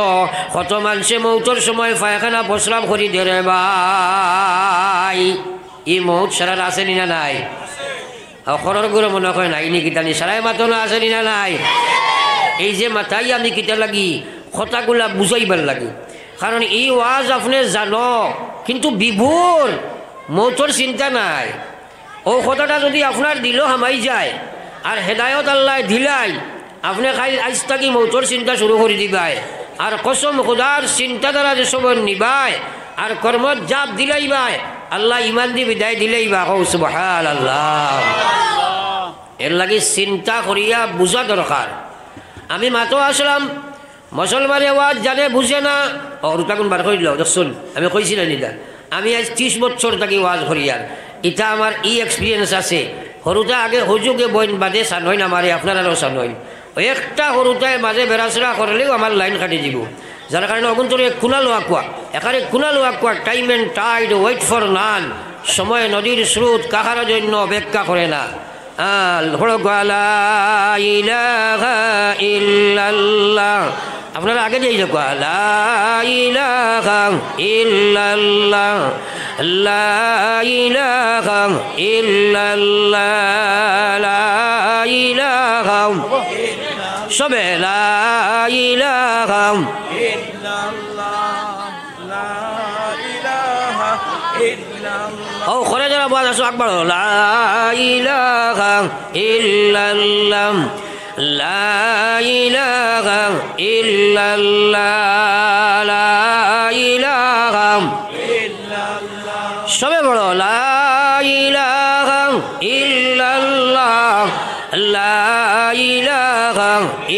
কত মানুষে মৌতর সময় পায়খানা প্রস্রাব করি দে রে ভাই। এই মৌত সারার আসেনি না নাই? অখরের গুলো মনে হয় নাই নি কিতানি সারাই মাতনো আসেনি না নাই? এই যে মাথায় আমি কিতা লাগি কথাগুলা বুঝাইবার লাগি, কারণ এই ওয়াজ আপনি জানো কিন্তু বিভোর, মৌতর চিন্তা নাই। ও কথাটা যদি আপনার দিল হামাই যায় আর হেদায়ত আল্লাহ দিলাই, আপনি খাই আজ থাকি মৌতর চিন্তা শুরু করে দিবাই। আর কসম খুদার চিন্তা দ্বারা যে সব নিবাই আর কর্মত জাপ দিলাইবাই, আল্লাহ ইমান দি বিদায় দিলাইবা। সুবহানাল্লাহ। এর লাগি চিন্তা করিয়া বুঝা দরকার। আমি মাতো আসলাম, মুসলমানে ওয়াজ জানে বুঝে না, রুতাগুন বার করে দিল দেখুন। আমি কইছিলাম নিদা আমি আজ 30 বছর থাকি ওয়াজ করিয়ার, এটা আমার ই এক্সপিরিয়েন্স আছে। সৰুতে আগে হুজুগে বইন বাদে চান হয় নামাৰে, আপনারাও চান হয়। একটা সৰুতাই মাজে বেৰাচৰা কৰিলেও আমাৰ লাইন কাটি দিব। যার কারণে অগুন্তরে কুনা লোয়া কুয়া, এখানে কুনা লোয়া কুয়া, time and tide wait for none, সময় নদীর স্রোত কাহার জন্য অপেক্ষা করে না। আপনারা আগে যাই যাক লা ইলাহা ইল্লাল্লাহ, লা ইলাহা ইল্লাল্লাহ, লা ইলাহা সবে লা ইলাহা ইল্লাল্লাহ লা ইলাহা ইল্লাল্লাহ। ও করে যারা বাদ আসো আকবার লা ইলাহা ইল্লাল্লাহ, লা ইলাহা ইল্লাল্লাহ, লা ইলাহা ইল্লাল্লাহ সবে বড় লা ইলাহা ইল্লাল্লাহ, লা ইলাহা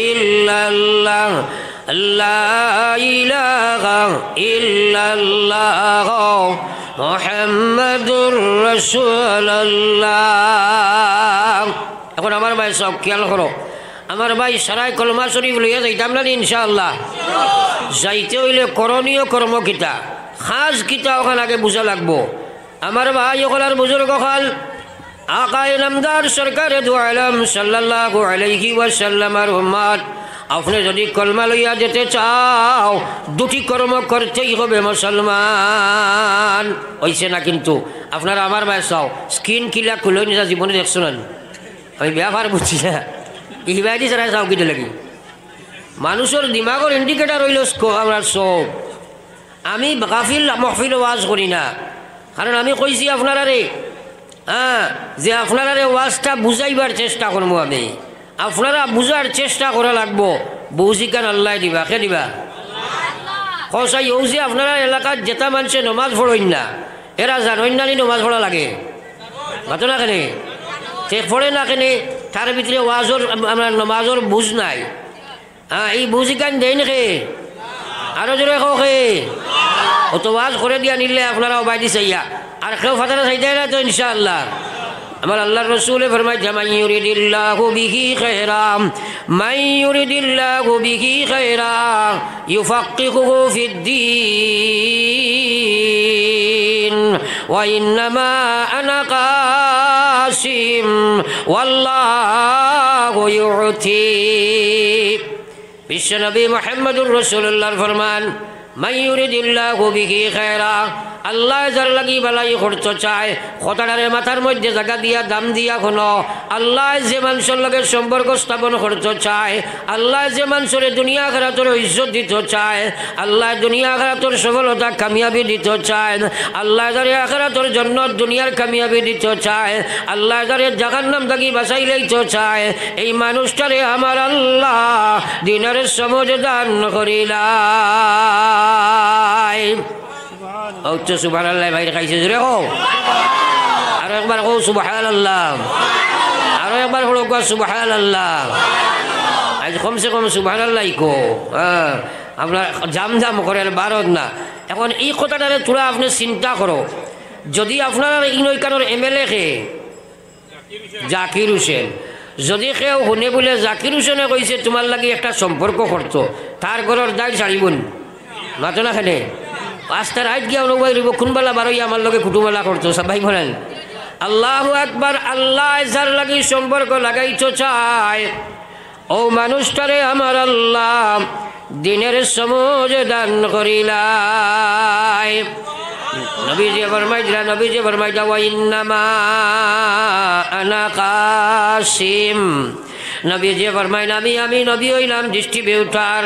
ইল্লাল্লাহ, লা ইলাহা ইল্লাল্লাহ মুহাম্মাদুর রাসূলুল্লাহ। এখন আমার ভাই সব খেয়াল করো, আমার ভাই সারাই কলমা শরীফ লইয়া যাইতাম না ইনশাআল্লাহ। যাইতে হইলে করণীয় কর্ম কিতা, খাস কিতা ওখান আগে বুঝা লাগবো। আমার ভাই ওখান বুজুর্গ খাল আকায়ে নামদার সরকারে দু আলম সাল্লাল্লাহু আলাইহি ওয়াসাল্লামের উম্মত, আপনি যদি কলমা লইয়া যেতে চাও দুটি কর্ম করতেই হবে মুসলমান। হইছে না? কিন্তু আপনারা আমার ভাই চাও স্কিন কিলা খুলে নিজা জীবনে দেখছো না, আমি ব্যাপার বুঝছি না, ইবাদি ছাড়া চাও কিটা লাগি মানুষের দিমাগর ইন্ডিকেটার হইল আমরা চোখ। আমি গাফিল মহফিল ওয়াজ করি না, কারণ আমি কইছি আপনারা রে যে আপনারা ওয়াজটা বুঝাইবার চেষ্টা করবো। আমি আপনারা বুঝার চেষ্টা করা লাগবো। বৌজিকান আল্লাহ দিবা, কে দিবা? কসাই ও যে আপনারা এলাকার যেটা মানুষে নমাজ পড়েন না, এরা জানেন না নমাজ পড়া লাগে, মাতো না কেনে সে পড়ে না কেনে, তার ভিতরে ওয়াজর আমরা নমাজর বুঝ নাই। এই বুঝিকান দেয় নাকি? আরো জোরে খে ও তো ওয়াজ করে দিয়া নিলে আপনারা বাইদি চাইয়া আর কেউ ফাতারা চাইতে না তো ইনশাআল্লাহ। আমার আল্লাহর রাসূলে ফরমাইছে মান ইউরিদিল্লাহু বিহি খায়রা, মান ইউরিদিল্লাহু বিহি খায়রা ইউফাক্কিহুহু ফিদ্দীন ওয়া ইন্নামা আনা কাসিম ওয়াল্লাহু ইউতি। বিশ্বনবী মুহাম্মদুর রাসূলুল্লাহর ফরমান মান ইউরিদিল্লাহু বিহি খায়রা, আল্লাহ যার লাগি বালাই করতে চায়, কথাটারে মাথার মধ্যে জায়গা দিয়া দাম দিয়া কোনো, আল্লাহ যে মানুষের লগে সম্পর্ক স্থাপন করতে চায়, আল্লাহ যে মানুষের দুনিয়া আখিরাতের ইজ্জত দিতে চায়, আল্লাহ দুনিয়া আখিরাতের সফলতা কামিয়াবি দিতে চায়, আল্লাহ যারে আখিরাতের জন্য দুনিয়ার কামিয়াবি দিতে চায়, আল্লাহ যারে জাহান্নাম থেকে বাঁচাই লইতে চায়, এই মানুষটারে আমার আল্লাহ দিনের সমঝ দান করিলাই। সুবহানাল্লাহ ভাই খাইছে জোরে হো, আরো একবার হো সুবহানাল্লাহ, আরো একবার হলো সুবহানাল্লাহ। আজ কমসে কম সুবহানাল্লাহ কো, আপনার জাম জাম করেন বারত না। এখন এই কথাটারে তোরা আপনি চিন্তা করো, যদি আপনার ইনৈকানোর MLA খে জাকির হোসেন, যদি কেউ শুনে বলে জাকির হোসেনে কইছে তোমার লাগি একটা সম্পর্ক করতো, তার ঘরের দায় ছাড়িবন মাতো না খেলে পাঁচটা রাত গিয়া অনুবাই রইব কোনবেলা বারোই আমার লগে কুটুমেলা করতো সবাই বলেন আল্লাহু আকবার। আল্লাহ যার লাগি সম্পর্ক লাগাইতে চায়, ও মানুষটারে আমার আল্লাহ দিনের সমঝ দান করিলাই। নবীজি ফরমাইলা ওয়া ইন্নামা আনা কাসিম। নবীজি ফরমাইলা আমি নবী হইলাম ডিস্ট্রিবিউটার,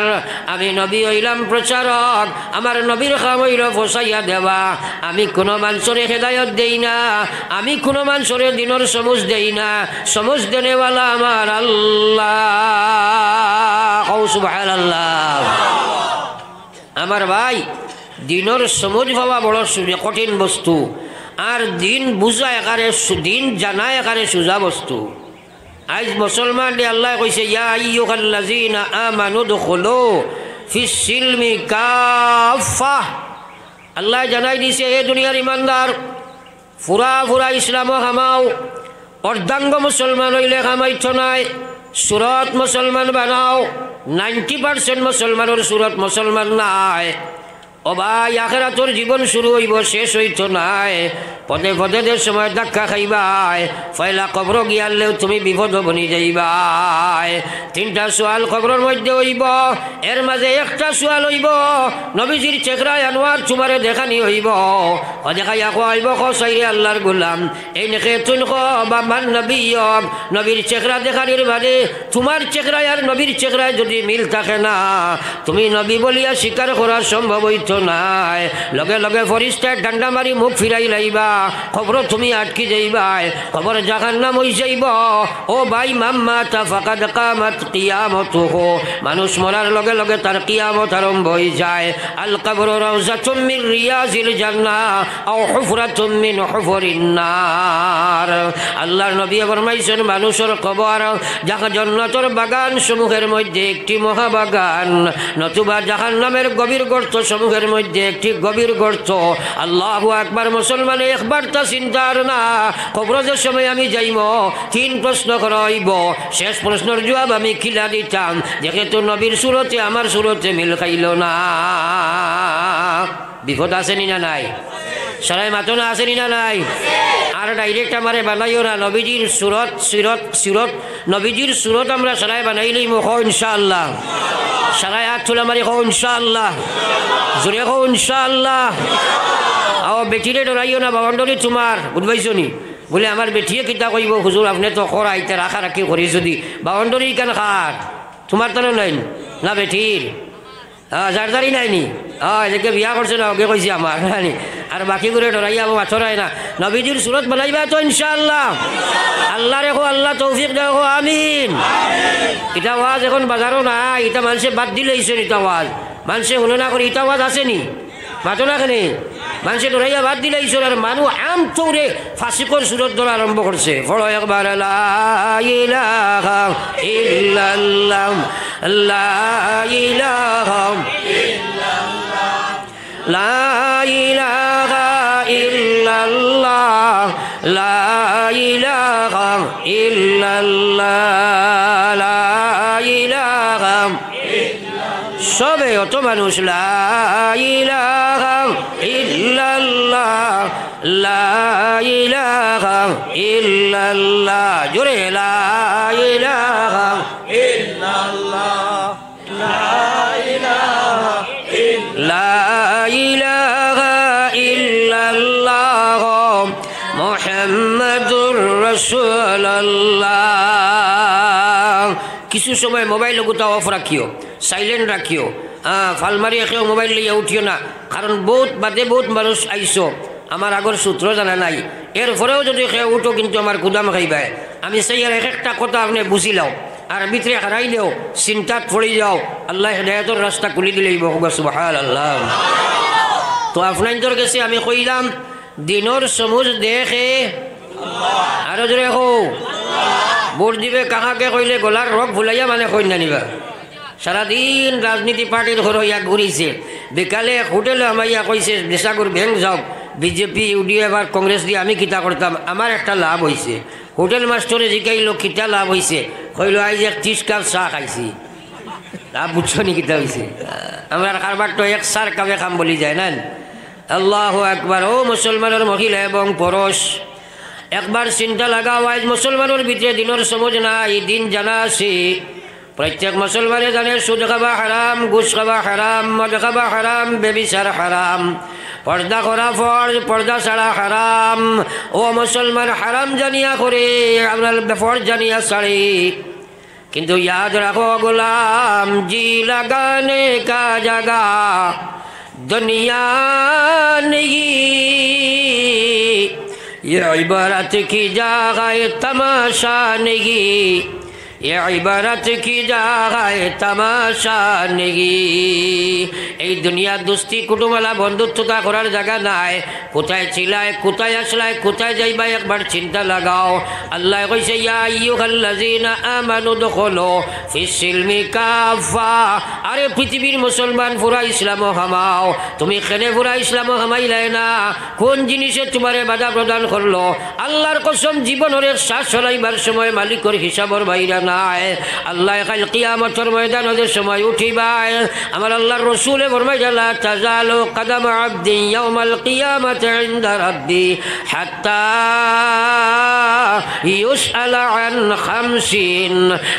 আমি নবী হইলাম প্রচারক, আমার নবীর কাম হইল পৌঁছাইয়া দেওয়া। আমি কোনো মানুষের হেদায়ত দেই না, আমি কোনো মানুষের দিনের সমুজ দেই না, সমুজ দেনেওয়ালা আমার আল্লাহ। সুবহানাল্লাহ। আমার ভাই দিনের সমুজ পাওয়া বড় কঠিন বস্তু, আর দিন বুঝা একারে দিন জানা একারে সোজা বস্তু। আজ মুসলমান আল্লাহ কইছে ইয়া আইয়ুহাল্লাযীনা আমানু দুখুলু ফিস সিলমি কাফা। আল্লাহ জানাই দিছে এ দুনিয়ার ইমানদার ফুরা ইসলাম খামাও, অর্ধাঙ্গ মুসলমান হইলে খামাইছ নাই, সুরত মুসলমান বানাও। 90% মুসলমানের সুরত মুসলমান নাই। ও ভাই আখিরাতের জীবন শুরু হইব শেষ হইতো নাই, পদে পদে যে সময় ধাক্কা খাইবাই, পয়লা কবর গিয়ালেও তুমি বিপদ বনি যাইবাই। 3টা সোয়াল কবরের মধ্যে হইব, এর মাঝে একটা সোয়াল হইব নবীজির চেহারায় আনোয়ার তোমারে দেখানি হইব। ও দেখাইয়া কইব কসাইরে আল্লাহর গোলাম এই নেখে তুন বা মান নবী, নবীর চেহারা দেখানির বাদে তোমার চেহারায় আর নবীর চেহারায় যদি মিল থাকে না, তুমি নবী বলিয়া স্বীকার করা সম্ভব হইতো নাই। লগে লগে ফরিস্তায় ডান্ডা মারি মুখ ফিরাই লাইবা, খবর তুমি আটকি যাইবাই, খবর জাহান্নাম হই যাইব। ও ভাই মাম্মা তা ফাকাদ কামাত কিয়ামতুহু, মানুষ মরার লগে লগে তার কিয়ামত আরম্ভ হয়ে যায়। আল কবর রাউযাতুম মিন রিয়াজিল জান্নাহ আও হুফরাতুম মিন হুফরিন নার। আল্লাহর নবী ফরমাইছেন মানুষের কবর যাহা জান্নাতের বাগান সমূহের মধ্যে একটি মহাবাগান, নতুবা জাহান্নামের গভীর গর্ত সমূহের মধ্যে একটি গভীর গর্ত। আল্লাহু আকবার। মুসলমানে একবার তা চিন্তার না, কবরের সময় আমি যাইব, 3 প্রশ্ন করাইব, শেষ প্রশ্নের জবাব আমি খিলা দিতাম, যেহেতু নবীর সুরতে আমার সুরতে মিল খাইল না। বিপদ আসেনি না নাই? সরাই মাতনা আসেনি না নাই? আর ডাইরেক্ট আমারে বানাইও না, নবীজির সুরত সুরত সুরত নবীজির সুরত আমরা সরাই বানাইলেই মুখ ইনশাআল্লাহ। সরাই হাত তুলে মারি কো ইনশাআল্লাহ, জোরে কো ইনশাআল্লাহ। আও বেটিরে ডরাইও না, বাউন্ডারি তোমার, বুঝবাইছো নি? বলে আমার বেটিয়ে কিতা কইব, হুজুর আপনি তো খরাইতে রাখা রাখি করি, যদি বাউন্ডারি কেন খার তোমার তো নাই না বেটির? জারদারি নাইনি? এদিকে বিয়া করছে না, ওকে কইছি আমার নানি। আর বাকি করে ডরাইয়া মাথরাই না, নবীজির সুরত বানাইবা তো ইনশাআল্লাহ। আল্লাহ রেখো, আল্লাহ তৌফিক দেখো, আমিন। এটা ওয়াজ এখন বাজারও নাই, এটা মানুষে বাদ দিলে ইসেন, এটা ওয়াজ মানুষে শুনে না করে, এটা ওয়াজ আসেনি মাতো না কেনে? মানুষে ডরাইয়া বাদ দিলে ইসেন, আর মানুষ আম চৌরে ফাঁসিকর সুরত ধরা আরম্ভ করছে। ফলো একবার লা ইলাহা ইল্লাল্লাহ, লা ইলাহা লা ইলাহা ইল্লাল্লাহ, লা ইলাহা ইল্লাল্লাহ, লা ইলাহা। সবে অত মানুষ লা ইলাহা ইল্লাল্লাহ, লা ইলাহা ইল্লাল্লাহ, জোরে লা ইলাহা ইল্লাল্লাহ, লা ইলাহা লা ইলাহা ইল্লাল্লাহ মুহাম্মাদুর রাসূলুল্লাহ। কিছু সময় মোবাইল গোটা অফ রাখিও, সাইলেন্ট রাখিও, ফালমারি একেও মোবাইল লইয়া উঠিও না, কারণ বহুত বাদে বহুত মানুষ আইসো, আমার আগর সূত্র জানা নাই, এরপরেও যদি খেয়ে উঠো কিন্তু আমার গুদাম খাইবাই। আমি সেই আর এক একটা কথা আপনি বুঝি লাও, আর ভিতরে হারাইলেও চিন্তাত পড়ে যাও, আল্লাহ হেদায়েতের রাস্তা খুলি দিলেই সুবহানাল্লাহ। তো আপনাদের কাছে আমি কইলাম, দিনের সমুজ দেখে আরো জোরে হো ভোট দিবে কাহাকে কইলে গলার রোগ ভুলাইয়া মানে কই না নিবা। সারাদিন রাজনীতি পার্টির ঘর হইয়া ঘুরিছে, বিকালে হোটেলে আমাইয়া কইছে দেশাগুর ব্যাংক যাও, বিজেপি ইউডিএফ আর কংগ্রেস দিয়ে আমি কিতা করতাম, আমার একটা লাভ হয়েছে। হোটেল মাস্টরে জিকাইল কিতা লাভ হয়েছে, কইল আইজ 30 কাপ চাহ খাইছি। লাভ বুঝছো নি কিতা হয়েছে? আমরা কারবার তো 1 কাপে খাম বলি যায় না। আল্লাহু আকবার। ও মুসলমানের মহিলা এবং পুরুষ, একবার চিন্তা লাগাও, আজ মুসলমানের ভিতরে দিনের সমঝ নাই, দিন জানা আছে। প্রত্যেক মুসলমানে জানে সুদ খাবা হারাম, ঘুষ খাবা হারাম, মদ খাবা হারাম, বেবিচার হারাম, পর্দা করা ফরজ, পর্দা ছাড়া হারাম। ও মুসলমান হারাম জানিয়া করে আপনার ফরজ জানিয়া ছাড়ে, কিন্তু ইয়াদ রাখো গোলাম, জি লাগানে কা জাগা দুনিয়া নেহি, ये इबारत की जगह तमाशा नहीं, ये इबारत की जगह तमाशा नहीं। এই দুনিয়া দোস্তি কুটুমালা বন্ধুত্বতা করার জায়গা নাই। কোথায় ছিলাই, কোথায় আসলাই, কোথায় যাইবা একবার চিন্তা লাগাও। আল্লাহ কইছে ইয়া আইয়ুহাল্লাযিনা আমানু দুখুলু ফিস-সিলমি কাফা। আরে পৃথিবীর মুসলমান পুরা ইসলাম হামাও। তুমি কেনে পুরা ইসলাম হামাইলাই না? কোন জিনিসে তোমারে বাধা প্রদান করলো? আল্লাহর কসম, জীবনের শ্বাস চলাইবার সময় মালিকের হিসাবর বাইরা নাই। আল্লাহ কাল কিয়ামতের ময়দানের সময় উঠিবাই। আমার আল্লাহর রাসূল ফরমাইলেন লা তাজালু কদম আবদি ইয়াউমাল কিয়ামাতি ইনদা রাব্বি হাত্তা ইউসআলা আন খামসিন।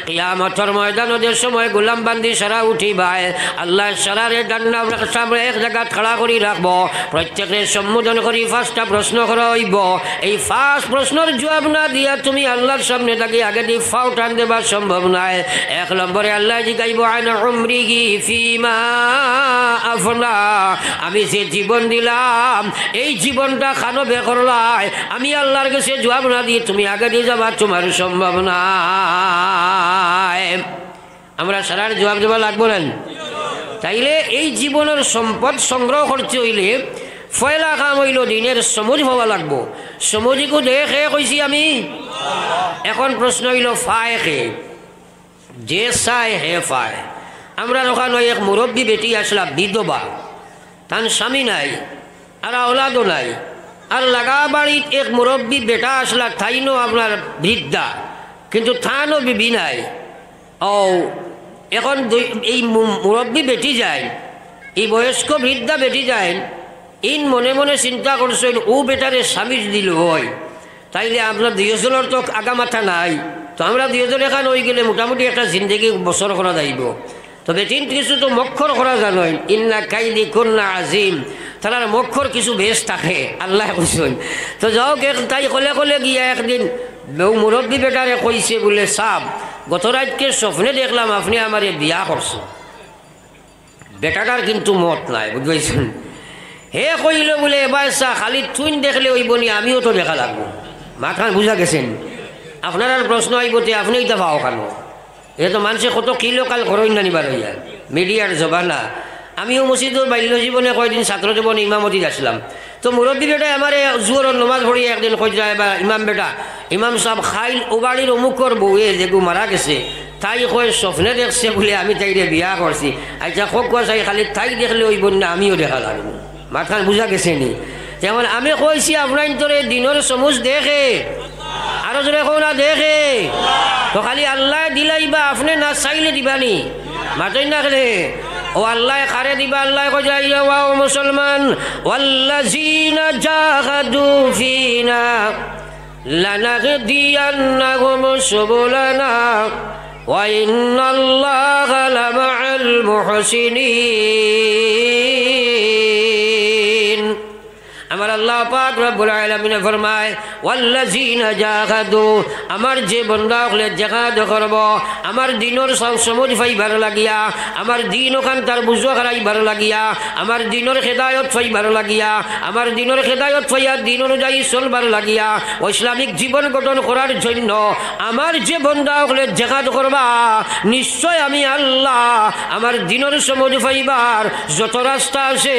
কিয়ামতের ময়দানের সময় গোলাম বান্দি সারা উঠিবাই। আল্লাহ সারারে ডান্না সামনে এক জায়গা খাড়া করে রাখবো, প্রত্যেকের সম্বোধন করি 5টা প্রশ্ন করা হইব। এই 5 প্রশ্নের জবাব না দিয়া তুমি আল্লাহর সামনে তাকে আগে দিয়ে ফাও টান দেবার সম্ভব নয়। 1 নম্বরে আল্লাহ জিগাইব আন উমরিহি ফিমা আফনা। আমি যে জীবন দিলাম এই জীবনটা খানো বে করলাই, আমি আল্লাহর কাছে জবাব না দিয়ে তুমি আগে দিয়ে যাবা, তোমার সম্ভব নয়। আমরা সারার জবাব দেওয়া লাগবো না। তাইলে এই জীবনের সম্পদ সংগ্রহ করতে হইলে ফয়লা কাম হইল দিনের সমুজ হওয়া লাগবো। সমুজিকো দেখে কইছি আমি। এখন প্রশ্ন হইল ফায় কে? যে চায় হে ফায়। আমরা ওখানে এক মুরব্বী বেটি আসলা, বিধবা। তান স্বামী নাই আর আওলাদও নাই, আর লাগা বাড়িত এক মুরব্বী বেটা আসলা, থাইনো আপনার বৃদ্ধা, কিন্তু থানও বিবি নাই। ও এখন এই মুরব্বী বেটি যায়, এই বয়স্ক বৃদ্ধা বেটি যায়, ইন মনে মনে চিন্তা করছেন ও বেটারে স্বামী দিল হয়, তাইলে আপনার দুইজনের তো আগা মাথা নাই, তো আমরা দুইজন এখান হয়ে গেলে মোটামুটি একটা জিন্দগি বছর করা যাইব। তবে তিন কিছু তো মক্ষর করা জানেন, ইন্না কাইদি কন্যা আজিম, তার মক্ষর কিছু বেশ থাকে আল্লাহ কইছেন। তো যাও তাই কলে কলে গিয়া একদিন মুরব্বী বেটারে কইছে বলে, সাব গত রাতকে স্বপ্নে দেখলাম আপনি আমারে বিয়া করছেন। বেটাটার কিন্তু মত নাই, বুঝবেন। হে কইল বলে, এবার চা খালি তুই দেখলে ওই বনি আমিও তো দেখা লাগবো। মাথান বুঝা গেছেন। আপনার আর প্রশ্ন আইবতে আপনি এটা পাও কেন? এটা তো মানুষে কত কিলো কাল ঘরই নানিবার হইয়া মিডিয়ার জবানা। আমিও মসজিদের বাল্য জীবনে কয়দিন ছাত্র জীবনে ইমামতি আসলাম। তো মুরব্বী বেটা আমার জোরের নমাজ পড়িয়ে একদিন কই যায়, বা ইমাম বেটা, ইমাম সাহেব খাইল ও বাড়ির অমুকর বউয়ে যেগু মারা গেছে, তাই কয় স্বপ্নে দেখছে বলে আমি তাইরে বিয়া করছি। আচ্ছা কোক চাই খালি তাই দেখলে ওই বন্যা আমিও দেখা লাগবো। মাথান বুঝা গেছে নি? যেমন আমি কইছি আপনার তোরে দিনের সমুজ দেখে, আরো জোরে কো না দেখে, তো খালি আল্লাহ দিলাইবা, আপনি না চাইলে দিবানি। মাতই না খেলে ও আল্লাহ খারে দিবা। আল্লাহ কই যায়, ওয়া মুসলমান ওয়াল্লাযিনা জাহাদু ফিনা লানাহদিয়ান্নাহুম সুবুলানা ওয়া ইন্নাল্লাহা লামাআল মুহসিনিন। আমার আল্লাহ পাক রব্বুল আলামিন ফরমায়, ওয়াল্লাযিনা জাহাদু, আমার যে বান্দা হলে জিহাদ করব, আমার দিনের সমুজ পাইবার লাগিয়া, আমার দিন ওখান তার বুঝো হারাইবার লাগিয়া, আমার দিনের হেদায়ত পাইবার লাগিয়া, আমার দিনের হেদায়ত পাইয়া দিন অনুযায়ী চলবার লাগিয়া, ইসলামিক জীবন গঠন করার জন্য আমার যে বান্দা হলে জিহাদ করবা, নিশ্চয় আমি আল্লাহ আমার দিনের সমুজ পাইবার যত রাস্তা আছে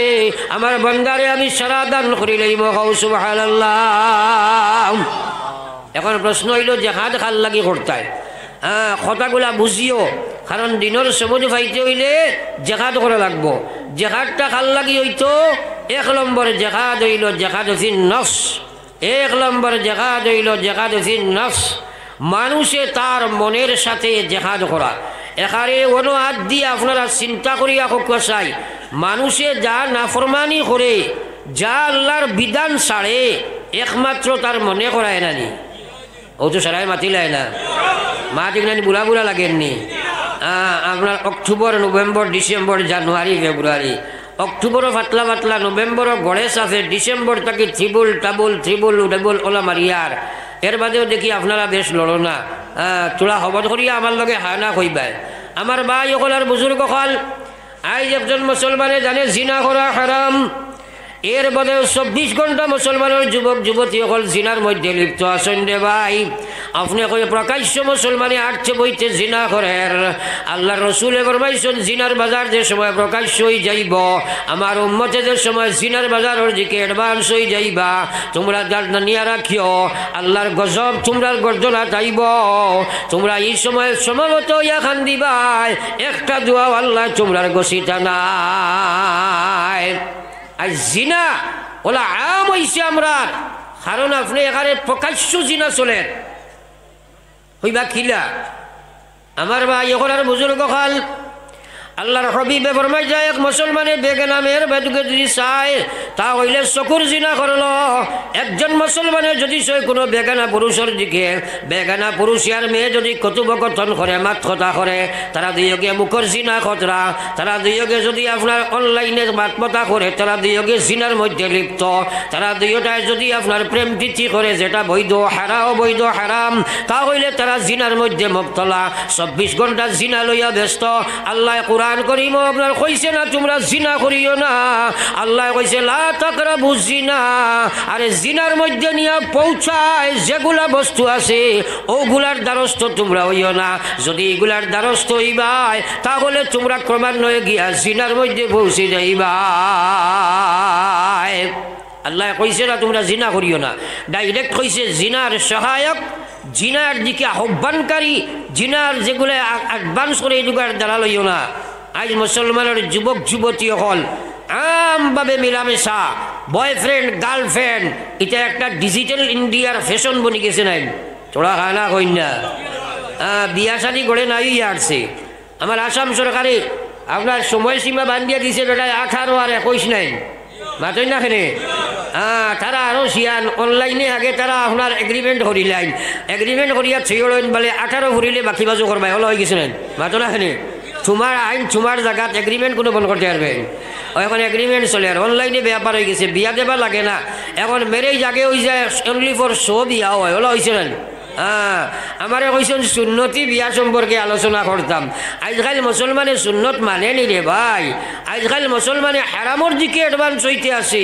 আমার বান্দারে আমি সারা দান করিলেই মহাউ সুবহানাল্লাহ। এখন প্রশ্ন হইল জিহাদ খাল লাগি করতায়, কথাগুলা বুঝিও, কারণ দিনের সমুজ পাইতে হইলে জিহাদ করা লাগবো। জিহাদটা খাল লাগি হইতো, এক নম্বর জিহাদ হইল জিহাদ ফিন নফস, এক নম্বর জিহাদ হইল জিহাদ ফিন নফস, মানুষে তার মনের সাথে জিহাদ করা। এখানে অন্য হাত দিয়ে আপনারা চিন্তা করিয়া চাই, মানুষে যা নাফরমানি করে, যা আল্লাহর বিধান ছাড়ে, একমাত্র তার মনে করায় না নি। ও তো সারাই মাতিলায় না, মাতিক নানি বুড়া বুড়া লাগেননি। আপনার অক্টোবর নভেম্বর ডিসেম্বর জানুয়ারি ফেব্রুয়ারি, অক্টোবরও পাতলা পাতলা, নভেম্বরও গড়ে সাফে, ডিসেম্বর তাকে থ্রিবল টাবল থ্রিবল ডাবল ওলা মারিয়ার। এর বাদেও দেখি আপনারা বেশ লড়ো না, তোলা হবদ করিয়া আমার লগে হানা কইবাই। আমার ভাই অকল আর বুজুর্গ হল, আজ একজন মুসলমানে জানে জিনা করা হারাম, এর বাদে 24 ঘন্টা মুসলমানের যুবক যুবতী সকল জিনার মধ্যে লিপ্ত আছেন রে ভাই। আপনি কই প্রকাশ্য মুসলমানে আটছে বইতে জিনা করেন। আল্লাহ রসুলে ফরমাইছেন জিনার বাজার যে সময় প্রকাশ্য হয়ে যাইব, আমার উম্মতে যে সময় জিনার বাজারের দিকে অ্যাডভান্স হয়ে যাইবা, তোমরা জানিয়া রাখিও আল্লাহর গজব তোমরার গর্জনা চাইব। তোমরা এই সময় সমাগত ইয়া খান দিবাই, একটা দোয়া আল্লাহ তোমরার গসিতা নাই। আর জিনা ওলা আম হইছে আমরা, কারণ আপনি এখানে প্রকাশ্য জিনা চলেন হইবা খিলা। আমার ভাই এখন আর বুজুর্গ খাল, আল্লাহর হবিবে ফরমাই যায়, এক মুসলমানে বেগানামের বেদুকে যদি চায় তা হইলে চকুর জিনা করল। একজন মুসলমানের যদি সে কোনো বেগানা পুরুষের দিকে, বেগানা পুরুষ আর মেয়ে যদি কথোপকথন করে, মাত কথা করে, তারা দুইয়োগে মুখর জিনা খতরা, তারা দুইয়োগে যদি আপনার অনলাইনে মাত মতা করে, তারা দুইয়োগে জিনার মধ্যে লিপ্ত, তারা দুইটায় যদি আপনার প্রেম প্রীতি করে, যেটা বৈধ হারা অবৈধ হারাম, তা হইলে তারা জিনার মধ্যে মুবতলা, 24 ঘন্টা জিনা লইয়া ব্যস্ত। আল্লাহ কোরআন করিম আপনার কইছে না তোমরা জিনা করিও না, আল্লাহ কইছে লা তাকরাবু জিনা। আরে জিনার মধ্যে নিয়ে পৌঁছায় যেগুলা বস্তু আছে ওগুলার দ্বারস্থ তোমরা হইও না। যদি এগুলার দ্বারস্থ হইবাই তাহলে তোমরা ক্রমান্বয়ে গিয়া জিনার মধ্যে পৌঁছে যাইবা। আল্লাহ কইছে না তোমরা জিনা করিও না, ডাইরেক্ট কইছে জিনার সহায়ক, জিনার দিকে আহ্বানকারী, জিনার যেগুলো অ্যাডভান্স করে এগুলার দ্বারা লইও না। আজ মুসলমানের যুবক যুবতী হল আমভাবে মিলামেশা বয়ফ্রেন্ড গার্লফ্রেন্ড এটা একটা ডিজিটাল ইন্ডিয়ার ফ্যাশন বনে গেছে নাই চোরা খানা কন্যা বিয়া শাদি করে নাই আসছে আমার আসাম সরকারে আপনার সময়সীমা বান্ধিয়া দিছে বেটা 18 আর 21 নাই মাতই না খেনে তারা আরও সিয়ান অনলাইনে আগে তারা আপনার এগ্রিমেন্ট করিলেন এগ্রিমেন্ট করিয়া থইলেন বলে 18 ফুরিলে বাকি বাজু করবাই হলো হয়ে গেছিলেন মাতো না খেনে তোমার আইন তোমার জায়গাত এগ্রিমেন্ট কোনো বন্ধ করতে পারবেন এখন এগ্রিমেন্ট চলে আর অনলাইনে ব্যাপার হয়ে গেছে বিয়া দেবা লাগে না এখন মেরেজ আগে ওই যায় অনলি ফর শো বিয়া হয় হলো হয়েছিলেন আমারে কইছেন সুন্নতি বিয়া সম্পর্কে আলোচনা করতাম আজকাল মুসলমানে সুন্নত মানে নি রে ভাই আজকাল মুসলমানে হারামর দিকে অ্যাডভান্স হইতে আসে